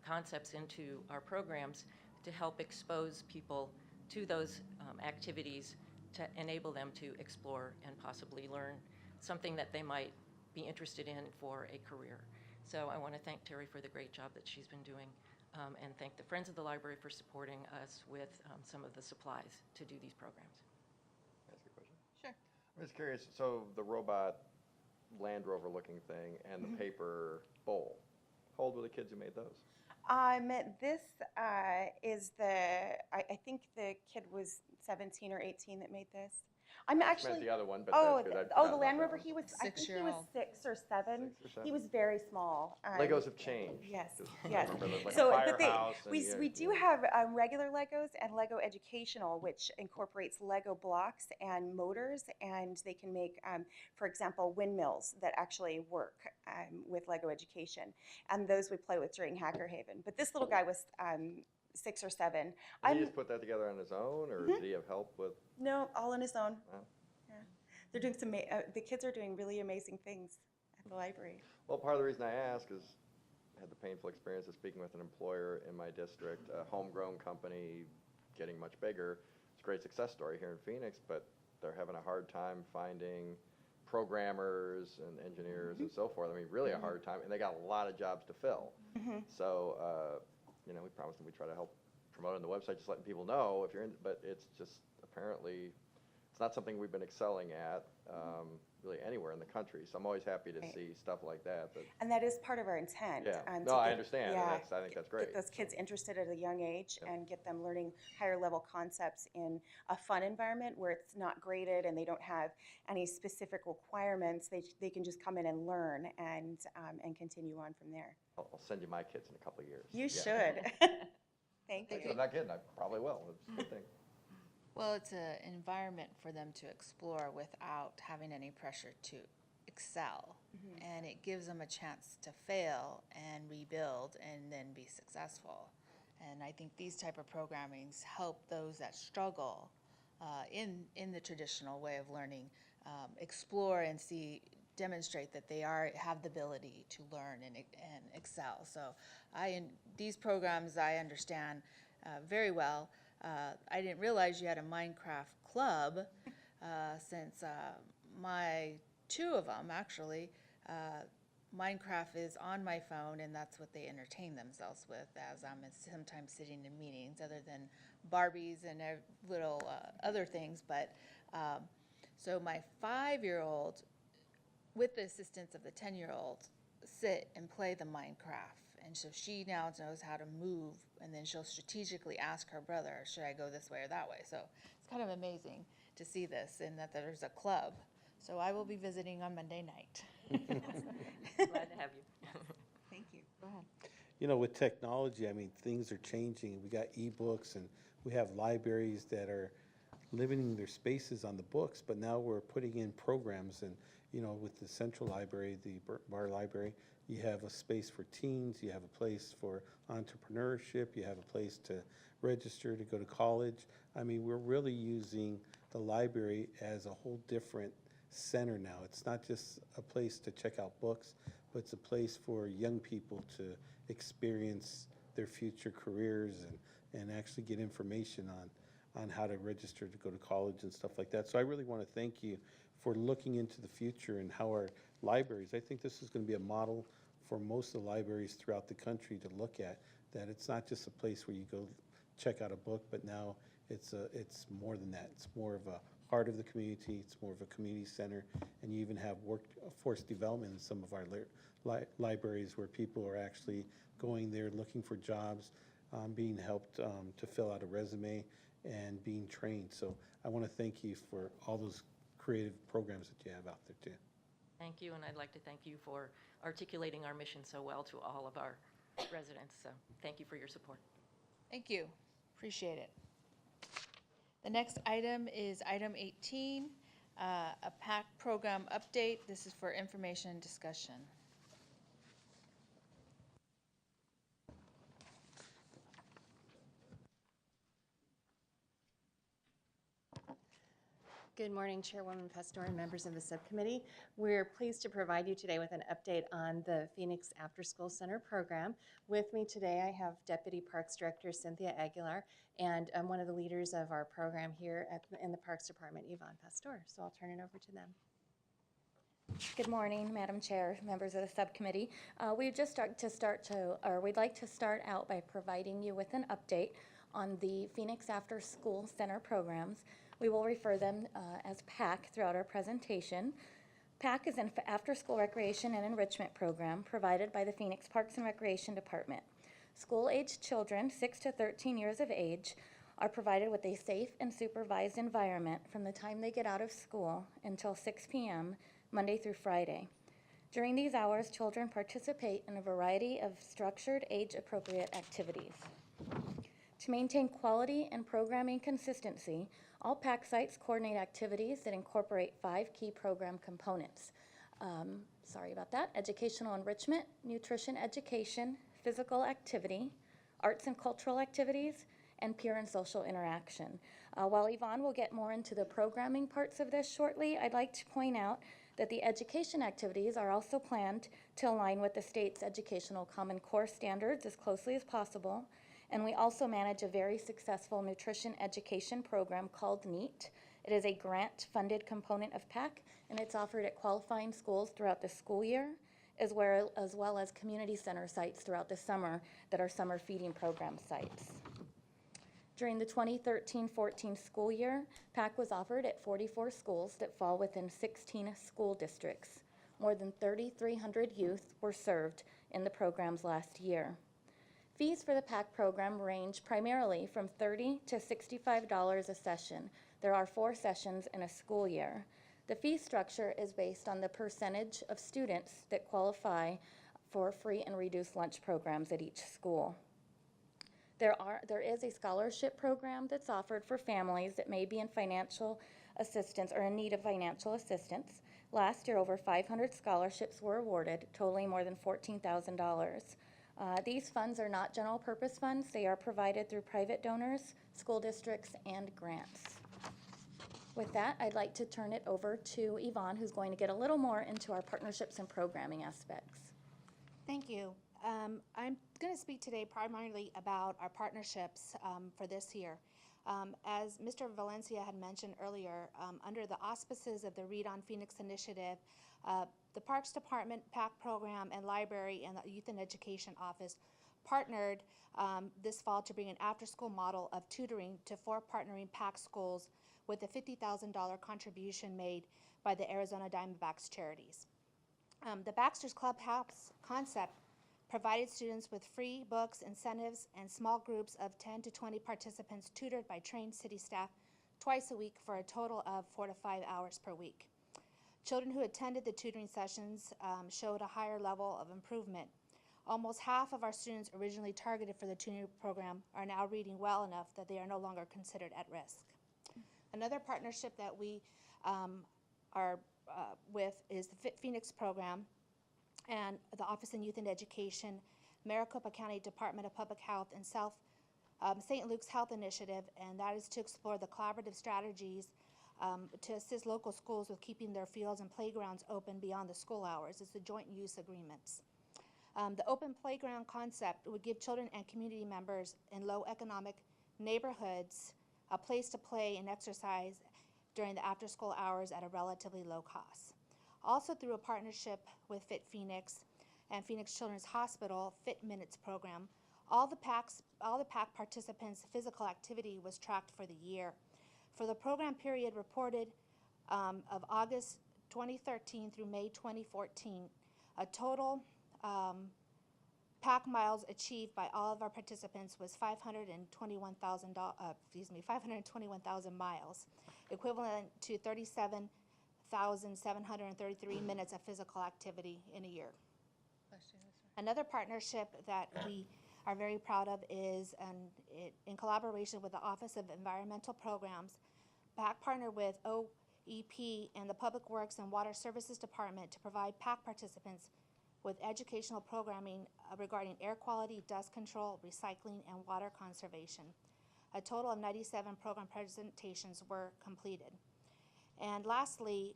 concepts into our programs to help expose people to those activities to enable them to explore and possibly learn something that they might be interested in for a career. So I want to thank Terry for the great job that she's been doing, and thank the Friends of the Library for supporting us with some of the supplies to do these programs.
Can I ask a question?
Sure.
I'm just curious, so the robot Land Rover looking thing and the paper bowl, how old were the kids who made those?
This is I think the kid was 17 or 18 that made this. I'm
I
actually.
meant the other one, but
Oh,
that's good. I'd
the
forgotten
Land
about that
Rover.
one.
He was. I think he was
6-year-old.
6 or 7.
6 or
He
7.
was very small.
Legos have changed.
Yes.
Just
Yes.
remember there's like
So,
a
but
firehouse and
we do have regular Legos and Lego Educational, which incorporates Lego blocks and motors, and they can make, for example, windmills that actually work with Lego Education, and those we play with during Hacker Haven. But this little guy was 6 or 7.
Did he just put that together on his own, or did he have help with?
No, all on his own.
Wow.
Yeah. They're doing some. The kids are doing really amazing things at the library.
Well, part of the reason I ask is I had the painful experience of speaking with an employer in my district, a homegrown company getting much bigger. It's a great success story here in Phoenix, but they're having a hard time finding programmers and engineers and so forth. I mean, really a hard time, and they got a lot of jobs to fill. So, you know, we promised them we'd try to help promote on the website, just letting people know if you're in, but it's just apparently, it's not something we've been excelling at really anywhere in the country. So I'm always happy to see stuff like that.
And that is part of our intent.
Yeah.
to
No, I
get-
understand.
yeah,
And I think that's great.
Get those kids interested at a young age and get them learning higher level concepts in a fun environment where it's not graded and they don't have any specific requirements. They can just come in and learn and continue on from there.
I'll send you my kids in a couple of years.
You
Yeah.
should. Thank you.
I'm not kidding. I probably will. It's a good thing.
Well, it's an environment for them to explore without having any pressure to excel. And it gives them a chance to fail and rebuild and then be successful. And I think these type of programmings help those that struggle in the traditional way of learning explore and demonstrate that they have the ability to learn and excel. So these programs I understand very well. I didn't realize you had a Minecraft club since two of them actually. Minecraft is on my phone, and that's what they entertain themselves with as I'm sometimes sitting in meetings, other than Barbies and little other things. But so my 5-year-old, with the assistance of the 10-year-old, sit and play the Minecraft. And so she now knows how to move, and then she'll strategically ask her brother, should I go this way or that way? So it's kind of amazing to see this, and that there's a club. So I will be visiting on Monday night.
Glad to have you.
Thank you. Go ahead.
You know, with technology, I mean, things are changing. We got ebooks, and we have libraries that are limiting their spaces on the books, but now we're putting in programs. And, you know, with the Central Library, the Bar Library, you have a space for teens, you have a place for entrepreneurship, you have a place to register to go to college. I mean, we're really using the library as a whole different center now. It's not just a place to check out books, but it's a place for young people to experience their future careers and actually get information on how to register to go to college and stuff like that. So I really want to thank you for looking into the future and how our libraries, I think this is going to be a model for most of the libraries throughout the country to look at, that it's not just a place where you go check out a book, but now it's more than that. It's more of a heart of the community, it's more of a community center, and you even have workforce development in some of our libraries where people are actually going there looking for jobs, being helped to fill out a resume, and being trained. So I want to thank you for all those creative programs that you have out there too.
Thank you, and I'd like to thank you for articulating our mission so well to all of our residents. So thank you for your support.
Thank you. Appreciate it. The next item is item 18, a PAC program update. This is for information and discussion.
Good morning, Chairwoman Pastor and members of the subcommittee. We're pleased to provide you today with an update on the Phoenix After School Center program. With me today, I have Deputy Parks Director Cynthia Aguilar and one of the leaders of our program here in the Parks Department, Yvonne Pastor. So I'll turn it over to them.
Good morning, Madam Chair, members of the subcommittee. We'd like to start out by providing you with an update on the Phoenix After School Center programs. We will refer them as PAC throughout our presentation. PAC is an after-school recreation and enrichment program provided by the Phoenix Parks and Recreation Department. School-aged children 6 to 13 years of age are provided with a safe and supervised environment from the time they get out of school until 6 p.m. Monday through Friday. During these hours, children participate in a variety of structured, age-appropriate activities. To maintain quality and programming consistency, all PAC sites coordinate activities that incorporate 5 key program components. Educational enrichment, nutrition education, physical activity, arts and cultural activities, and peer and social interaction. While Yvonne will get more into the programming parts of this shortly, I'd like to point out that the education activities are also planned to align with the state's Educational Common Core standards as closely as possible. And we also manage a very successful nutrition education program called NEAT. It is a grant-funded component of PAC, and it's offered at qualifying schools throughout the school year, as well as community center sites throughout the summer that are summer feeding program sites. During the 2013-14 school year, PAC was offered at 44 schools that fall within 16 school districts. More than 3,300 youth were served in the programs last year. Fees for the PAC program range primarily from $30 to $65 a session. There are 4 sessions in a school year. The fee structure is based on the percentage of students that qualify for free and reduced lunch programs at each school. There is a scholarship program that's offered for families that may be in financial assistance or in need of financial assistance. Last year, over 500 scholarships were awarded, totaling more than $14,000. These funds are not general purpose funds. They are provided through private donors, school districts, and grants.
With that, I'd like to turn it over to Yvonne, who's going to get a little more into our partnerships and programming aspects.
Thank you. I'm going to speak today primarily about our partnerships for this year. As Mr. Valencia had mentioned earlier, under the auspices of the Read on Phoenix initiative, the Parks Department, PAC program, and library and the Youth and Education Office partnered this fall to bring an after-school model of tutoring to 4 partnering PAC schools with a $50,000 contribution made by the Arizona Diamondbacks charities. The Baxter's Clubhouse concept provided students with free books, incentives, and small groups of 10 to 20 participants tutored by trained city staff twice a week for a total of 4 to 5 hours per week. Children who attended the tutoring sessions showed a higher level of improvement. Almost half of our students originally targeted for the tutoring program are now reading well enough that they are no longer considered at risk. Another partnership that we are with is the Fit Phoenix program and the Office of Youth and Education, Maricopa County Department of Public Health, and St. Luke's Health Initiative, and that is to explore the collaborative strategies to assist local schools with keeping their fields and playgrounds open beyond the school hours. It's the joint use agreements. The open playground concept would give children and community members in low economic neighborhoods a place to play and exercise during the after-school hours at a relatively low cost. Also through a partnership with Fit Phoenix and Phoenix Children's Hospital Fit Minutes program, all the PAC participants' physical activity was tracked for the year. For the program period reported of August 2013 through May 2014, a total PAC miles achieved by all of our participants was 521,000 miles, equivalent to 37,733 minutes of physical activity in a year. Another partnership that we are very proud of is in collaboration with the Office of Environmental Programs, PAC partnered with OEP and the Public Works and Water Services Department to provide PAC participants with educational programming regarding air quality, dust control, recycling, and water conservation. A total of 97 program presentations were completed. And lastly,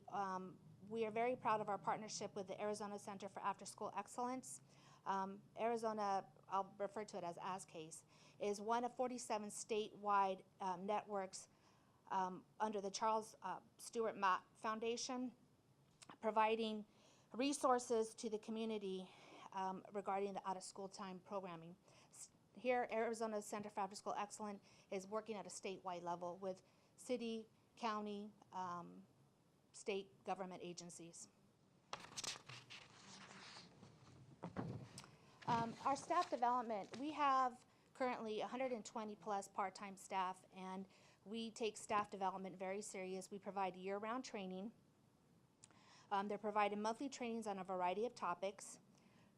we are very proud of our partnership with the Arizona Center for After School Excellence. Arizona, I'll refer to it as ASCASE, is one of 47 statewide networks under the Charles Stewart Mott Foundation, providing resources to the community regarding the out-of-school time programming. Here, Arizona Center for After School Excellence is working at a statewide level with city, county, state government agencies. Our staff development, we have currently 120 plus part-time staff, and we take staff development very serious. We provide year-round training. They're provided monthly trainings on a variety of topics.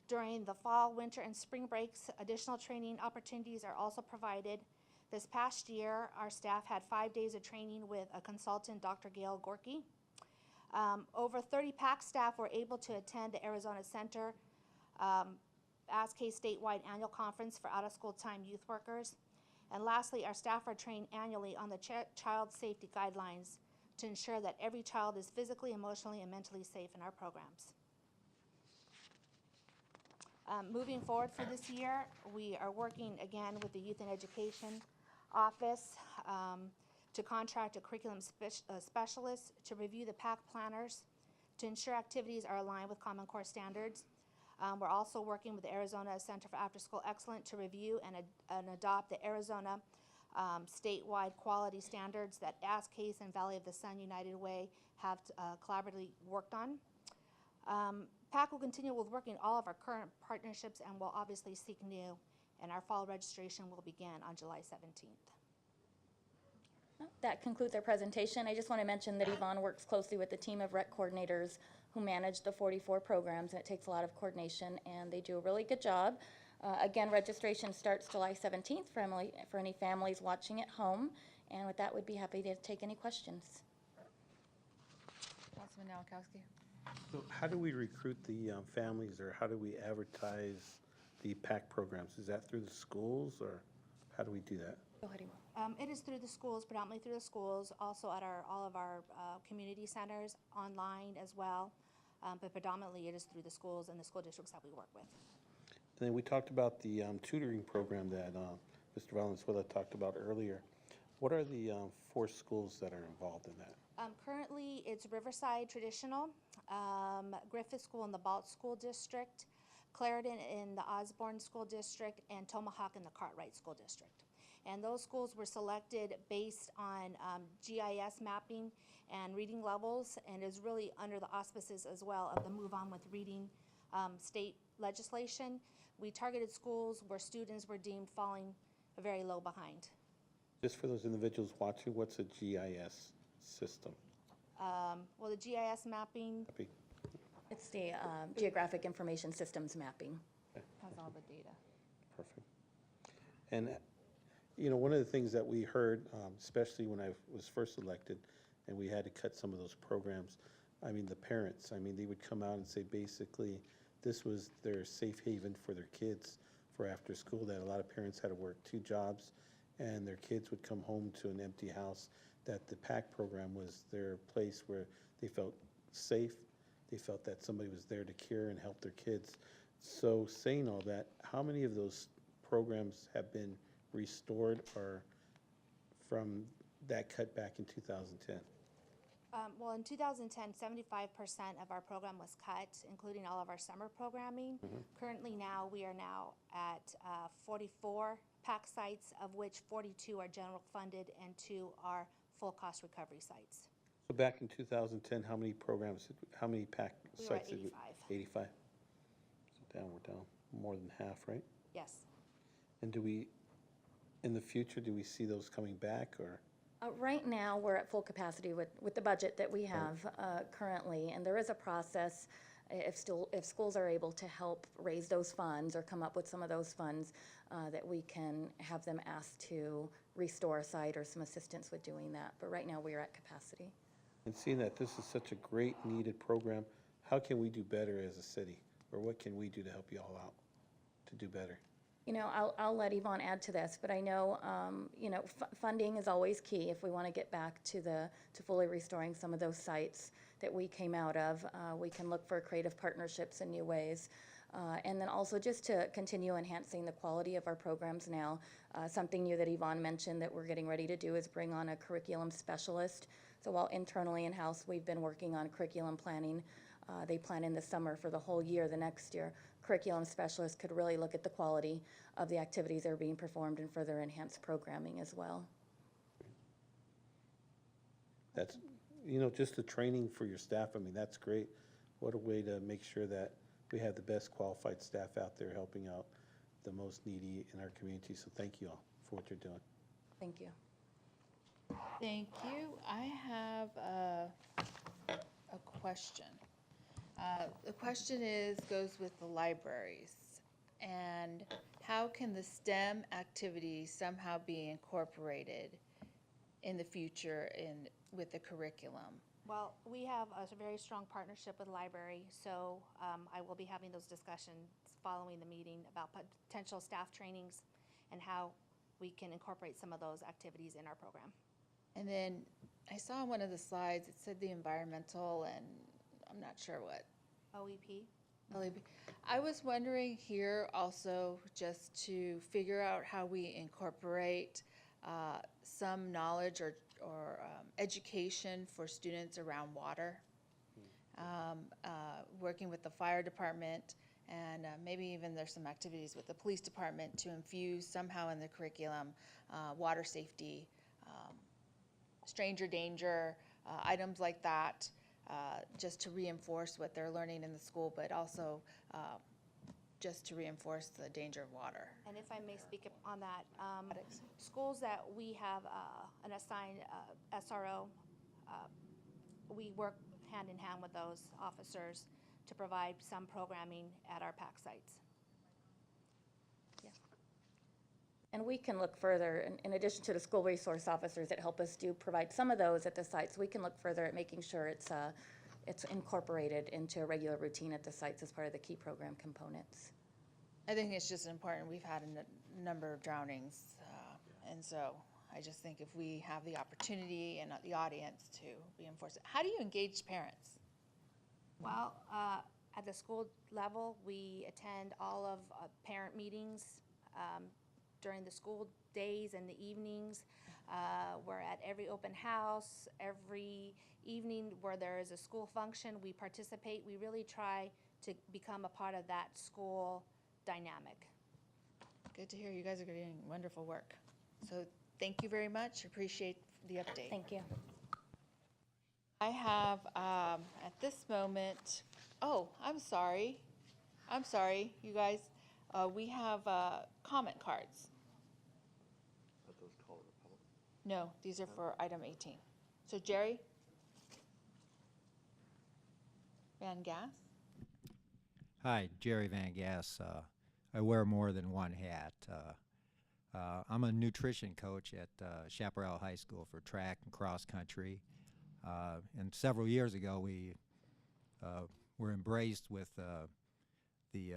During the fall, winter, and spring breaks, additional training opportunities are also provided. This past year, our staff had 5 days of training with a consultant, Dr. Gail Gorky. Over 30 PAC staff were able to attend the Arizona Center ASCASE statewide annual conference for out-of-school time youth workers. And lastly, our staff are trained annually on the child safety guidelines to ensure that every child is physically, emotionally, and mentally safe in our programs. Moving forward for this year, we are working again with the Youth and Education Office to contract a curriculum specialist to review the PAC planners to ensure activities are aligned with Common Core standards. We're also working with the Arizona Center for After School Excellence to review and adopt the Arizona statewide quality standards that ASCASE and Valley of the Sun United Way have collaboratively worked on. PAC will continue with working all of our current partnerships and will obviously seek new, and our fall registration will begin on July 17th.
That concludes our presentation. I just want to mention that Yvonne works closely with the team of rec coordinators who manage the 44 programs, and it takes a lot of coordination, and they do a really good job. Again, registration starts July 17th for any families watching at home, and with that, we'd be happy to take any questions.
Councilman Nowakowski.
So how do we recruit the families, or how do we advertise the PAC programs? Is that through the schools, or how do we do that?
Go ahead, Yvonne.
It is through the schools, predominantly through the schools, also at all of our community centers, online as well. But predominantly it is through the schools and the school districts that we work with.
And then we talked about the tutoring program that Mr. Valenzuela talked about earlier. What are the 4 schools that are involved in that?
Currently, it's Riverside Traditional, Griffith School in the Balt School District, Clarendon in the Osborne School District, and Tomahawk in the Cartwright School District. And those schools were selected based on GIS mapping and reading levels, and is really under the auspices as well of the Move On with Reading state legislation. We targeted schools where students were deemed falling very low behind.
Just for those individuals watching, what's a GIS system?
Well, the GIS mapping
It's the Geographic Information Systems Mapping.
has all the data.
Perfect. And, one of the things that we heard, especially when I was first elected, and we had to cut some of those programs, the parents, they would come out and say basically this was their safe haven for their kids for after school, that a lot of parents had to work 2 jobs, and their kids would come home to an empty house, that the PAC program was their place where they felt safe, they felt that somebody was there to care and help their kids. So saying all that, how many of those programs have been restored or from that cut back in 2010?
Well, in 2010, 75% of our program was cut, including all of our summer programming. Currently now, we are now at 44 PAC sites, of which 42 are general funded and 2 are full cost recovery sites.
So back in 2010, how many PAC
We were at
sites?
85.
85. So we're down more than half, right?
Yes.
And in the future, do we see those coming back, or?
Right now, we're at full capacity with the budget that we have currently, and there is a process. If schools are able to help raise those funds or come up with some of those funds, that we can have them asked to restore a site or some assistance with doing that. But right now, we are at capacity.
And seeing that this is such a great, needed program, how can we do better as a city? Or what can we do to help you all out to do better?
I'll let Yvonne add to this, but I know, funding is always key if we want to get back to fully restoring some of those sites that we came out of. We can look for creative partnerships in new ways. And then also just to continue enhancing the quality of our programs now. Something new that Yvonne mentioned that we're getting ready to do is bring on a curriculum specialist. So while internally in-house we've been working on curriculum planning, they plan in the summer for the whole year, the next year. Curriculum specialists could really look at the quality of the activities that are being performed and further enhance programming as well.
That's, just the training for your staff, that's great. What a way to make sure that we have the best qualified staff out there helping out the most needy in our community. So thank you all for what you're doing.
Thank you.
Thank you. I have a question. The question goes with the libraries, and how can the STEM activities somehow be incorporated in the future with the curriculum?
Well, we have a very strong partnership with the library, so I will be having those discussions following the meeting about potential staff trainings and how we can incorporate some of those activities in our program.
And then I saw on one of the slides, it said the environmental and I'm not sure what.
OEP?
OEP. I was wondering here also just to figure out how we incorporate some knowledge or education for students around water, working with the fire department, and maybe even there's some activities with the police department to infuse somehow in the curriculum water safety, stranger danger, items like that, just to reinforce what they're learning in the school, but also just to reinforce the danger of water.
And if I may speak on that, schools that we have an assigned SRO, we work hand in hand with those officers to provide some programming at our PAC sites.
And we can look further, in addition to the school resource officers that help us provide some of those at the sites, we can look further at making sure it's incorporated into a regular routine at the sites as part of the key program components.
I think it's just important. We've had a number of drownings And so I just think if we have the opportunity and the audience to reinforce it. How do you engage parents?
Well, at the school level, we attend all of parent meetings during the school days and the evenings. We're at every open house, every evening where there is a school function, we participate. We really try to become a part of that school dynamic.
Good to hear. You guys are doing wonderful work. So thank you very much. Appreciate the update.
Thank you.
I have, at this moment, oh, I'm sorry, you guys. We have comment cards.
Are those called the public?
No, these are for item 18. So Jerry? Van Gass?
Hi, Jerry Van Gass. I wear more than one hat. I'm a nutrition coach at Chaparral High School for track and cross country. And several years ago, we were embraced with the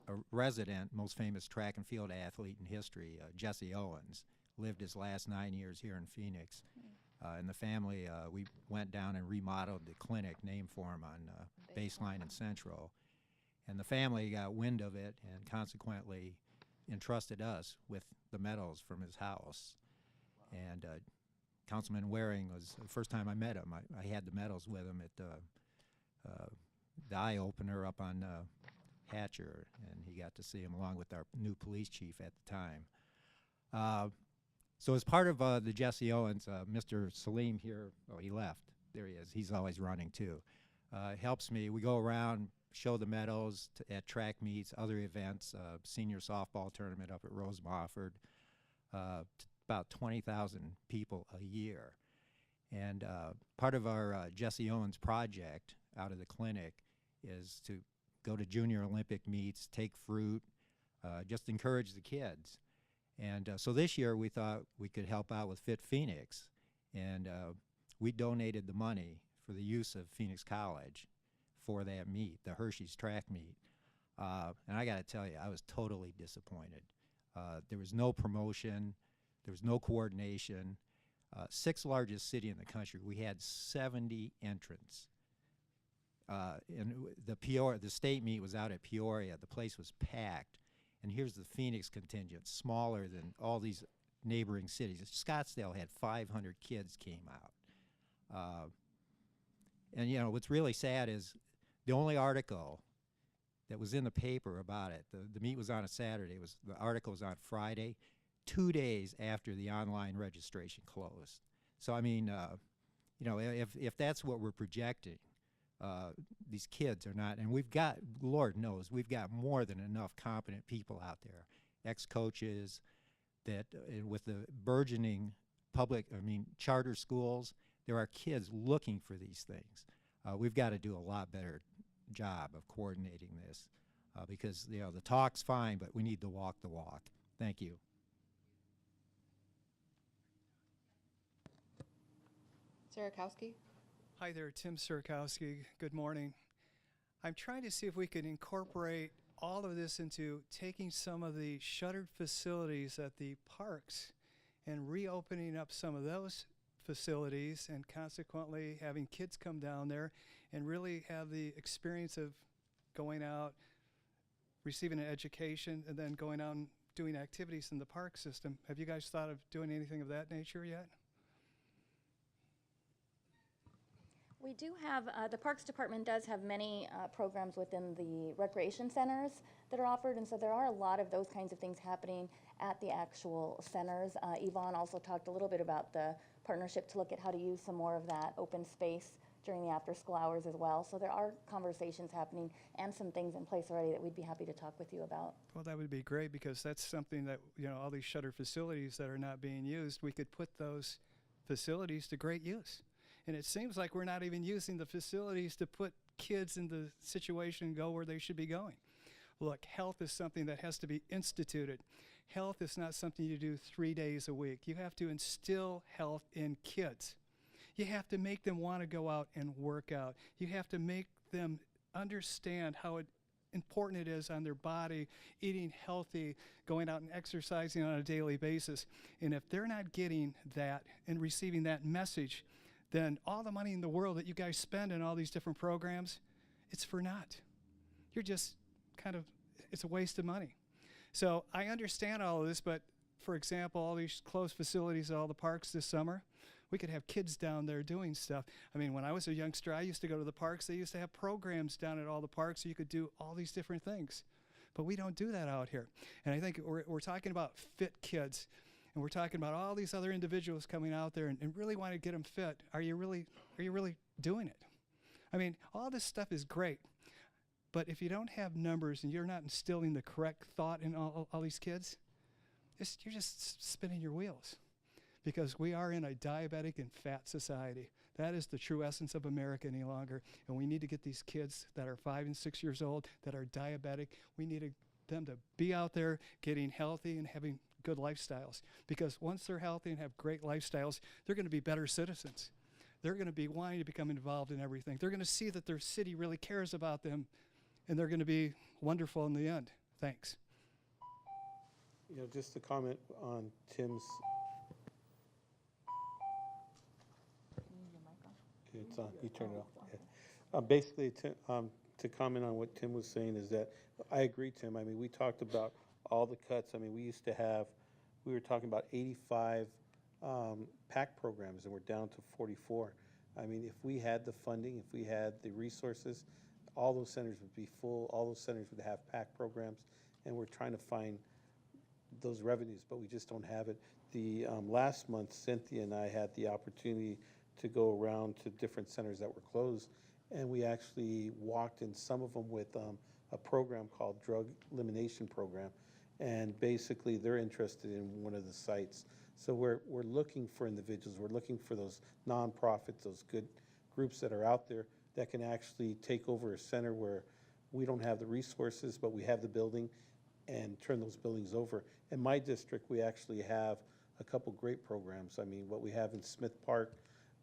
a resident, most famous track and field athlete in history, Jesse Owens, lived his last 9 years here in Phoenix. And the family, we went down and remodeled the clinic named for him on Baseline and Central. And the family got wind of it and consequently entrusted us with the medals from his house. And Councilman Waring was the first time I met him. I had the medals with him at the eye opener up on Hatcher, and he got to see him along with our new police chief at the time. So as part of the Jesse Owens, Mr. Salim here, oh, he left. There he is. He's always running too. Helps me. We go around, show the medals at track meets, other events, senior softball tournament up at Rose Mofford, about 20,000 people a year. And part of our Jesse Owens project out of the clinic is to go to Junior Olympic meets, take fruit, just encourage the kids. And so this year we thought we could help out with Fit Phoenix, and we donated the money for the use of Phoenix College for that meet, the Hershey's track meet. And I got to tell you, I was totally disappointed. There was no promotion, there was no coordination. Sixth largest city in the country, we had 70 entrants. And the state meet was out at Peoria. The place was packed. And here's the Phoenix contingent, smaller than all these neighboring cities. Scottsdale had 500 kids came out. And you know, what's really sad is the only article that was in the paper about it, the meet was on a Saturday, the article was on Friday, 2 days after the online registration closed. So I mean, you know, if that's what we're projecting, these kids are not, and we've got, Lord knows, we've got more than enough competent people out there, ex-coaches, that with the burgeoning charter schools, there are kids looking for these things. We've got to do a lot better job of coordinating this because, you know, the talk's fine, but we need to walk the walk. Thank you.
Sarakowski?
Hi there, Tim Sarakowski. Good morning. I'm trying to see if we could incorporate all of this into taking some of the shuttered facilities at the parks and reopening up some of those facilities and consequently having kids come down there and really have the experience of going out, receiving an education, and then going out and doing activities in the park system. Have you guys thought of doing anything of that nature yet?
We do have, the Parks Department does have many programs within the recreation centers that are offered, and so there are a lot of those kinds of things happening at the actual centers. Yvonne also talked a little bit about the partnership to look at how to use some more of that open space during the after-school hours as well. So there are conversations happening and some things in place already that we'd be happy to talk with you about.
Well, that would be great because that's something that, you know, all these shuttered facilities that are not being used, we could put those facilities to great use. And it seems like we're not even using the facilities to put kids in the situation and go where they should be going. Look, health is something that has to be instituted. Health is not something you do 3 days a week. You have to instill health in kids. You have to make them want to go out and work out. You have to make them understand how important it is on their body, eating healthy, going out and exercising on a daily basis. And if they're not getting that and receiving that message, then all the money in the world that you guys spend in all these different programs, it's for naught. You're just it's a waste of money. So I understand all of this, but for example, all these closed facilities at all the parks this summer, we could have kids down there doing stuff. I mean, when I was a youngster, I used to go to the parks. They used to have programs down at all the parks so you could do all these different things. But we don't do that out here. And I think we're talking about fit kids, and we're talking about all these other individuals coming out there and really want to get them fit. Are you really doing it? I mean, all this stuff is great. But if you don't have numbers and you're not instilling the correct thought in all these kids, you're just spinning your wheels. Because we are in a diabetic and fat society. That is the true essence of America any longer. And we need to get these kids that are 5 and 6 years old that are diabetic, we need them to be out there getting healthy and having good lifestyles. Because once they're healthy and have great lifestyles, they're going to be better citizens. They're going to be wanting to become involved in everything. They're going to see that their city really cares about them, and they're going to be wonderful in the end. Thanks.
Just to comment on Tim's. It's on. You turn it off. Yeah. Basically, to comment on what Tim was saying is that I agree, Tim. I mean, we talked about all the cuts. I mean, we were talking about 85 PAC programs, and we're down to 44. I mean, if we had the funding, if we had the resources, all those centers would be full. All those centers would have PAC programs, and we're trying to find those revenues, but we just don't have it. The last month, Cynthia and I had the opportunity to go around to different centers that were closed, and we actually walked in some of them with a program called Drug Elimination Program, and basically they're interested in one of the sites. So we're looking for individuals, we're looking for those nonprofits, those good groups that are out there that can actually take over a center where we don't have the resources, but we have the building, and turn those buildings over. In my district, we actually have a couple great programs. I mean, what we have in Smith Park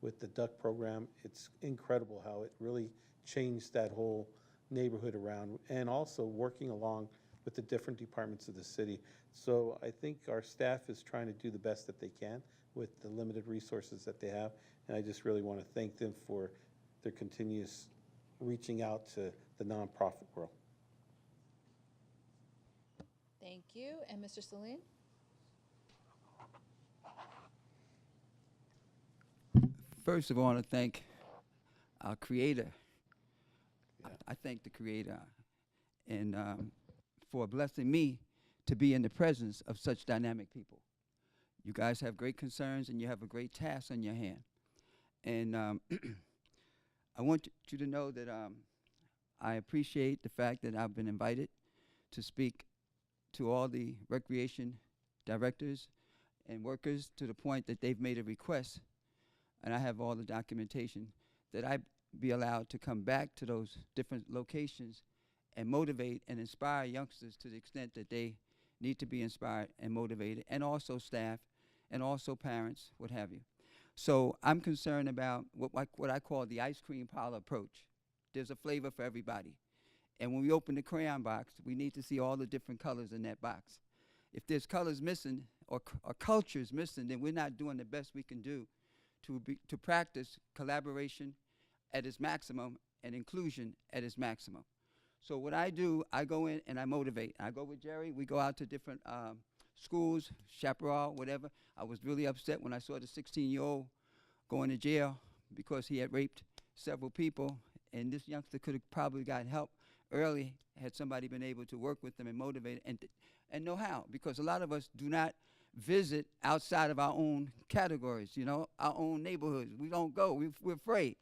with the duck program, it's incredible how it really changed that whole neighborhood around, and also working along with the different departments of the city. So I think our staff is trying to do the best that they can with the limited resources that they have, and I just really want to thank them for their continuous reaching out to the nonprofit world.
Thank you. And Mr. Salim?
First of all, I want to thank our Creator. I thank the Creator and for blessing me to be in the presence of such dynamic people. You guys have great concerns and you have a great task on your hand. And I want you to know that I appreciate the fact that I've been invited to speak to all the recreation directors and workers to the point that they've made a request, and I have all the documentation, that I be allowed to come back to those different locations and motivate and inspire youngsters to the extent that they need to be inspired and motivated, and also staff, and also parents, what have you. So I'm concerned about what I call the ice cream parlor approach. There's a flavor for everybody. And when we open the crayon box, we need to see all the different colors in that box. If there's colors missing or cultures missing, then we're not doing the best we can do to practice collaboration at its maximum and inclusion at its maximum. So what I do, I go in and I motivate. I go with Jerry. We go out to different schools, Chaparral, whatever. I was really upset when I saw the 16-year-old going to jail because he had raped several people, and this youngster could have probably gotten help early had somebody been able to work with them and motivate and know how, because a lot of us do not visit outside of our own categories, our own neighborhoods. We don't go. We're afraid.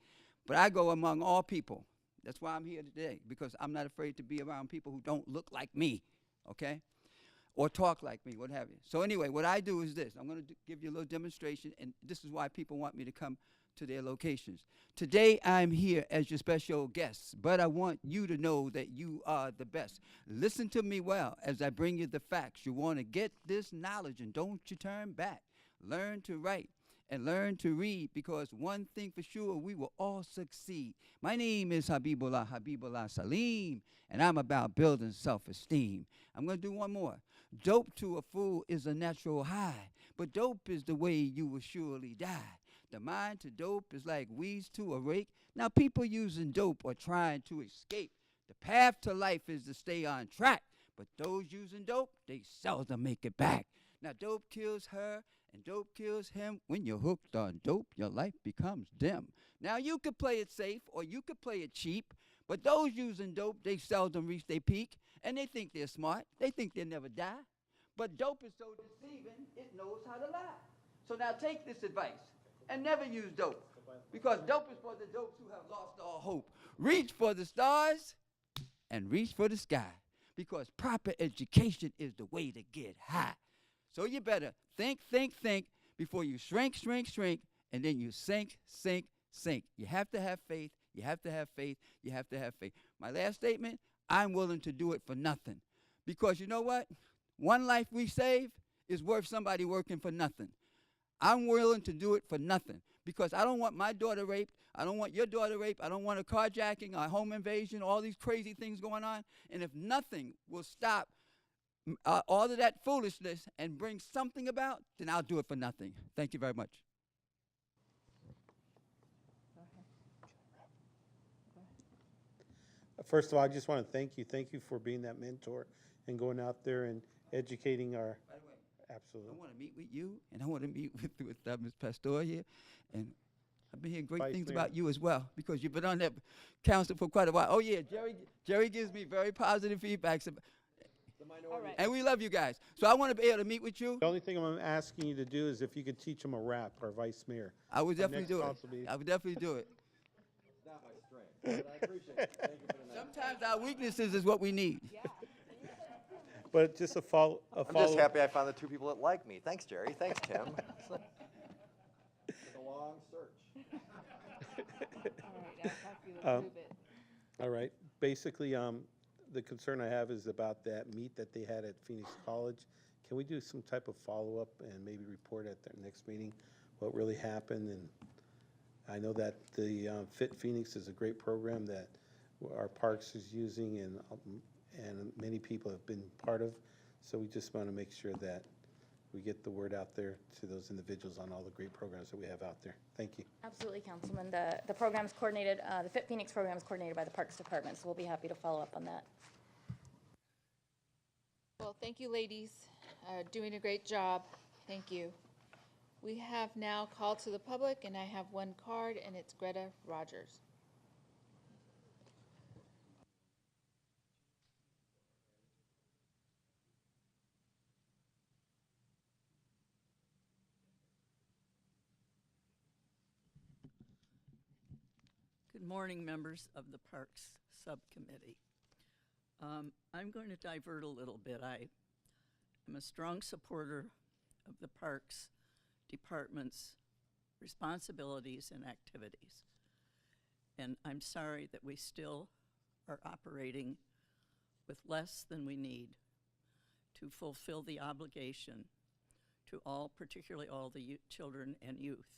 But I go among all people. That's why I'm here today, because I'm not afraid to be around people who don't look like me, okay, or talk like me, what have you. So anyway, what I do is this. I'm going to give you a little demonstration, and this is why people want me to come to their locations. Today, I'm here as your special guest, but I want you to know that you are the best. Listen to me well as I bring you the facts. You want to get this knowledge, and don't you turn back. Learn to write and learn to read, because one thing for sure, we will all succeed. My name is Habibullah Salim, and I'm about building self-esteem. I'm going to do one more. Dope to a fool is a natural high, but dope is the way you will surely die. The mind to dope is like weeds to a rake. Now people using dope are trying to escape. The path to life is to stay on track, but those using dope, they seldom make it back. Now dope kills her and dope kills him. When you're hooked on dope, your life becomes dim. Now you could play it safe or you could play it cheap, but those using dope, they seldom reach their peak, and they think they're smart. They think they'll never die. But dope is so deceiving, it knows how to lie. So now take this advice and never use dope, because dope is for the dopes who have lost all hope. Reach for the stars and reach for the sky, because proper education is the way to get high. So you better think before you shrink, and then you sink. You have to have faith. You have to have faith. You have to have faith. My last statement, I'm willing to do it for nothing. Because you know what? One life we save is worth somebody working for nothing. I'm willing to do it for nothing, because I don't want my daughter raped. I don't want your daughter raped. I don't want a carjacking, a home invasion, all these crazy things going on. And if nothing will stop all of that foolishness and bring something about, then I'll do it for nothing. Thank you very much.
First of all, I just want to thank you. Thank you for being that mentor and going out there and educating our.
By the way,
Absolutely.
I want to meet with you, and I want to meet with Ms. Pastor here, and I've been hearing great
Vice
things
Mayor.
about you as well, because you've been on that council for quite a while. Oh yeah, Jerry gives me very positive feedbacks, and we love you guys. So I want to be able to meet with you.
The only thing I'm asking you to do is if you could teach him a rap, our vice mayor.
I would
Our
definitely
next
do it.
council meeting.
I would definitely do it.
It's not my strength, but I appreciate it. Thank you for the night.
Sometimes our weaknesses is what we need.
But just a follow.
I'm just happy I found the two people that like me. Thanks, Jerry. Thanks, Tim. It's a long search.
All right. Basically, the concern I have is about that meet that they had at Phoenix College. Can we do some type of follow-up and maybe report at their next meeting what really happened? And I know that the Fit Phoenix is a great program that our parks is using, and many people have been part of. So we just want to make sure that we get the word out there to those individuals on all the great programs that we have out there. Thank you.
Absolutely, Councilman. The program's coordinated, the Fit Phoenix program is coordinated by the Parks Department, so we'll be happy to follow up on that.
Well, thank you, ladies. Doing a great job. Thank you. We have now called to the public, and I have one card, and it's Greta Rogers.
Good morning, members of the Parks Subcommittee. I'm going to divert a little bit. I am a strong supporter of the Parks Department's responsibilities and activities. And I'm sorry that we still are operating with less than we need to fulfill the obligation to all, particularly all the children and youth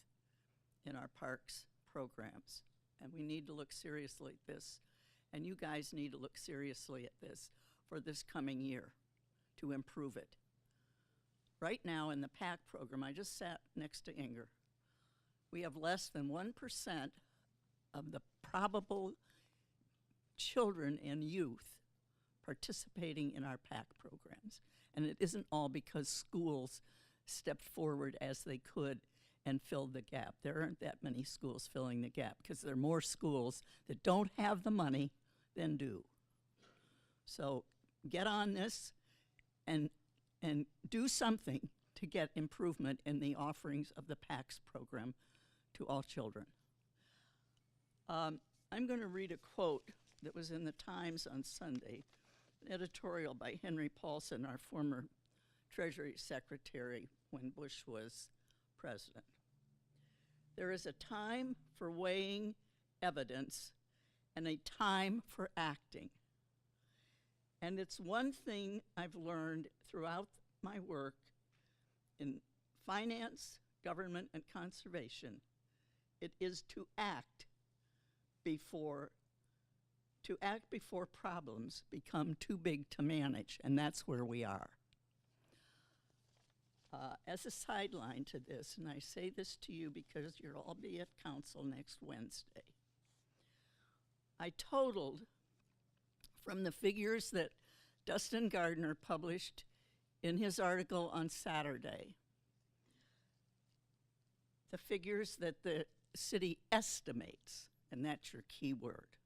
in our parks programs. And we need to look seriously at this, and you guys need to look seriously at this for this coming year to improve it. Right now in the PAC program, I just sat next to Inger, we have less than 1% of the probable children and youth participating in our PAC programs. And it isn't all because schools stepped forward as they could and filled the gap. There aren't that many schools filling the gap because there are more schools that don't have the money than do. So get on this and do something to get improvement in the offerings of the PACS program to all children. I'm going to read a quote that was in the Times on Sunday, an editorial by Henry Paulson, our former Treasury Secretary when Bush was president. There is a time for weighing evidence and a time for acting. And it's one thing I've learned throughout my work in finance, government and conservation. It is to act before problems become too big to manage, and that's where we are. As a sideline to this, and I say this to you because you'll all be at council next Wednesday, I totaled from the figures that Dustin Gardner published in his article on Saturday, the figures that the city estimates, and that's your key word,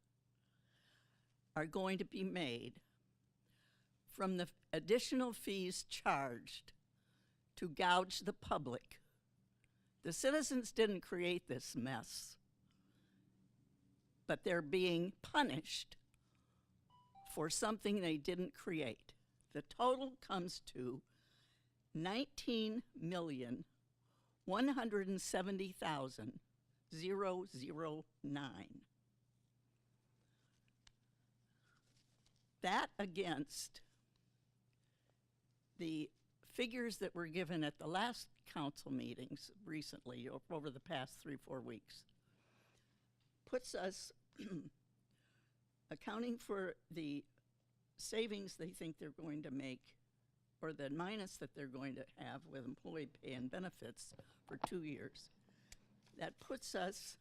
are going to be made from the additional fees charged to gouge the public. The citizens didn't create this mess, but they're being punished for something they didn't create. The total comes to $19,170,009. That against the figures that were given at the last council meetings recently, over the past 3-4 weeks, puts us accounting for the savings they think they're going to make, or the minus that they're going to have with employee pay and benefits for 2 years. That puts us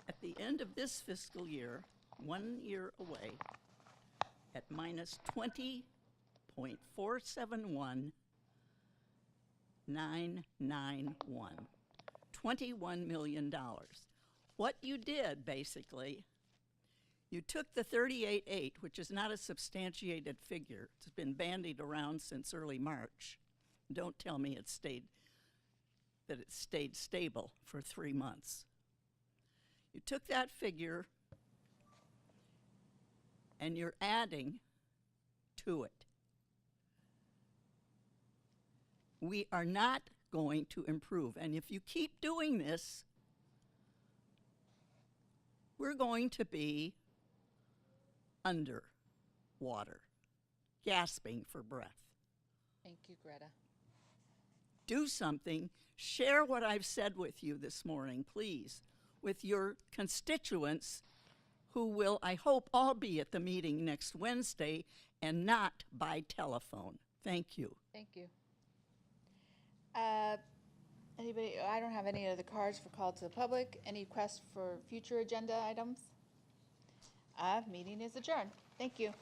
at the end of this fiscal year, 1 year away, at minus $20.471991. $21 million. What you did, basically, you took the 38.8, which is not a substantiated figure. It's been bandied around since early March. Don't tell me it stayed stable for 3 months. You took that figure and you're adding to it. We are not going to improve. And if you keep doing this, we're going to be underwater, gasping for breath.
Thank you, Greta.
Do something. Share what I've said with you this morning, please, with your constituents who will, I hope, all be at the meeting next Wednesday and not by telephone. Thank you.
Thank you. Anybody, I don't have any other cards for call to the public. Any requests for future agenda items? Meeting is adjourned. Thank you.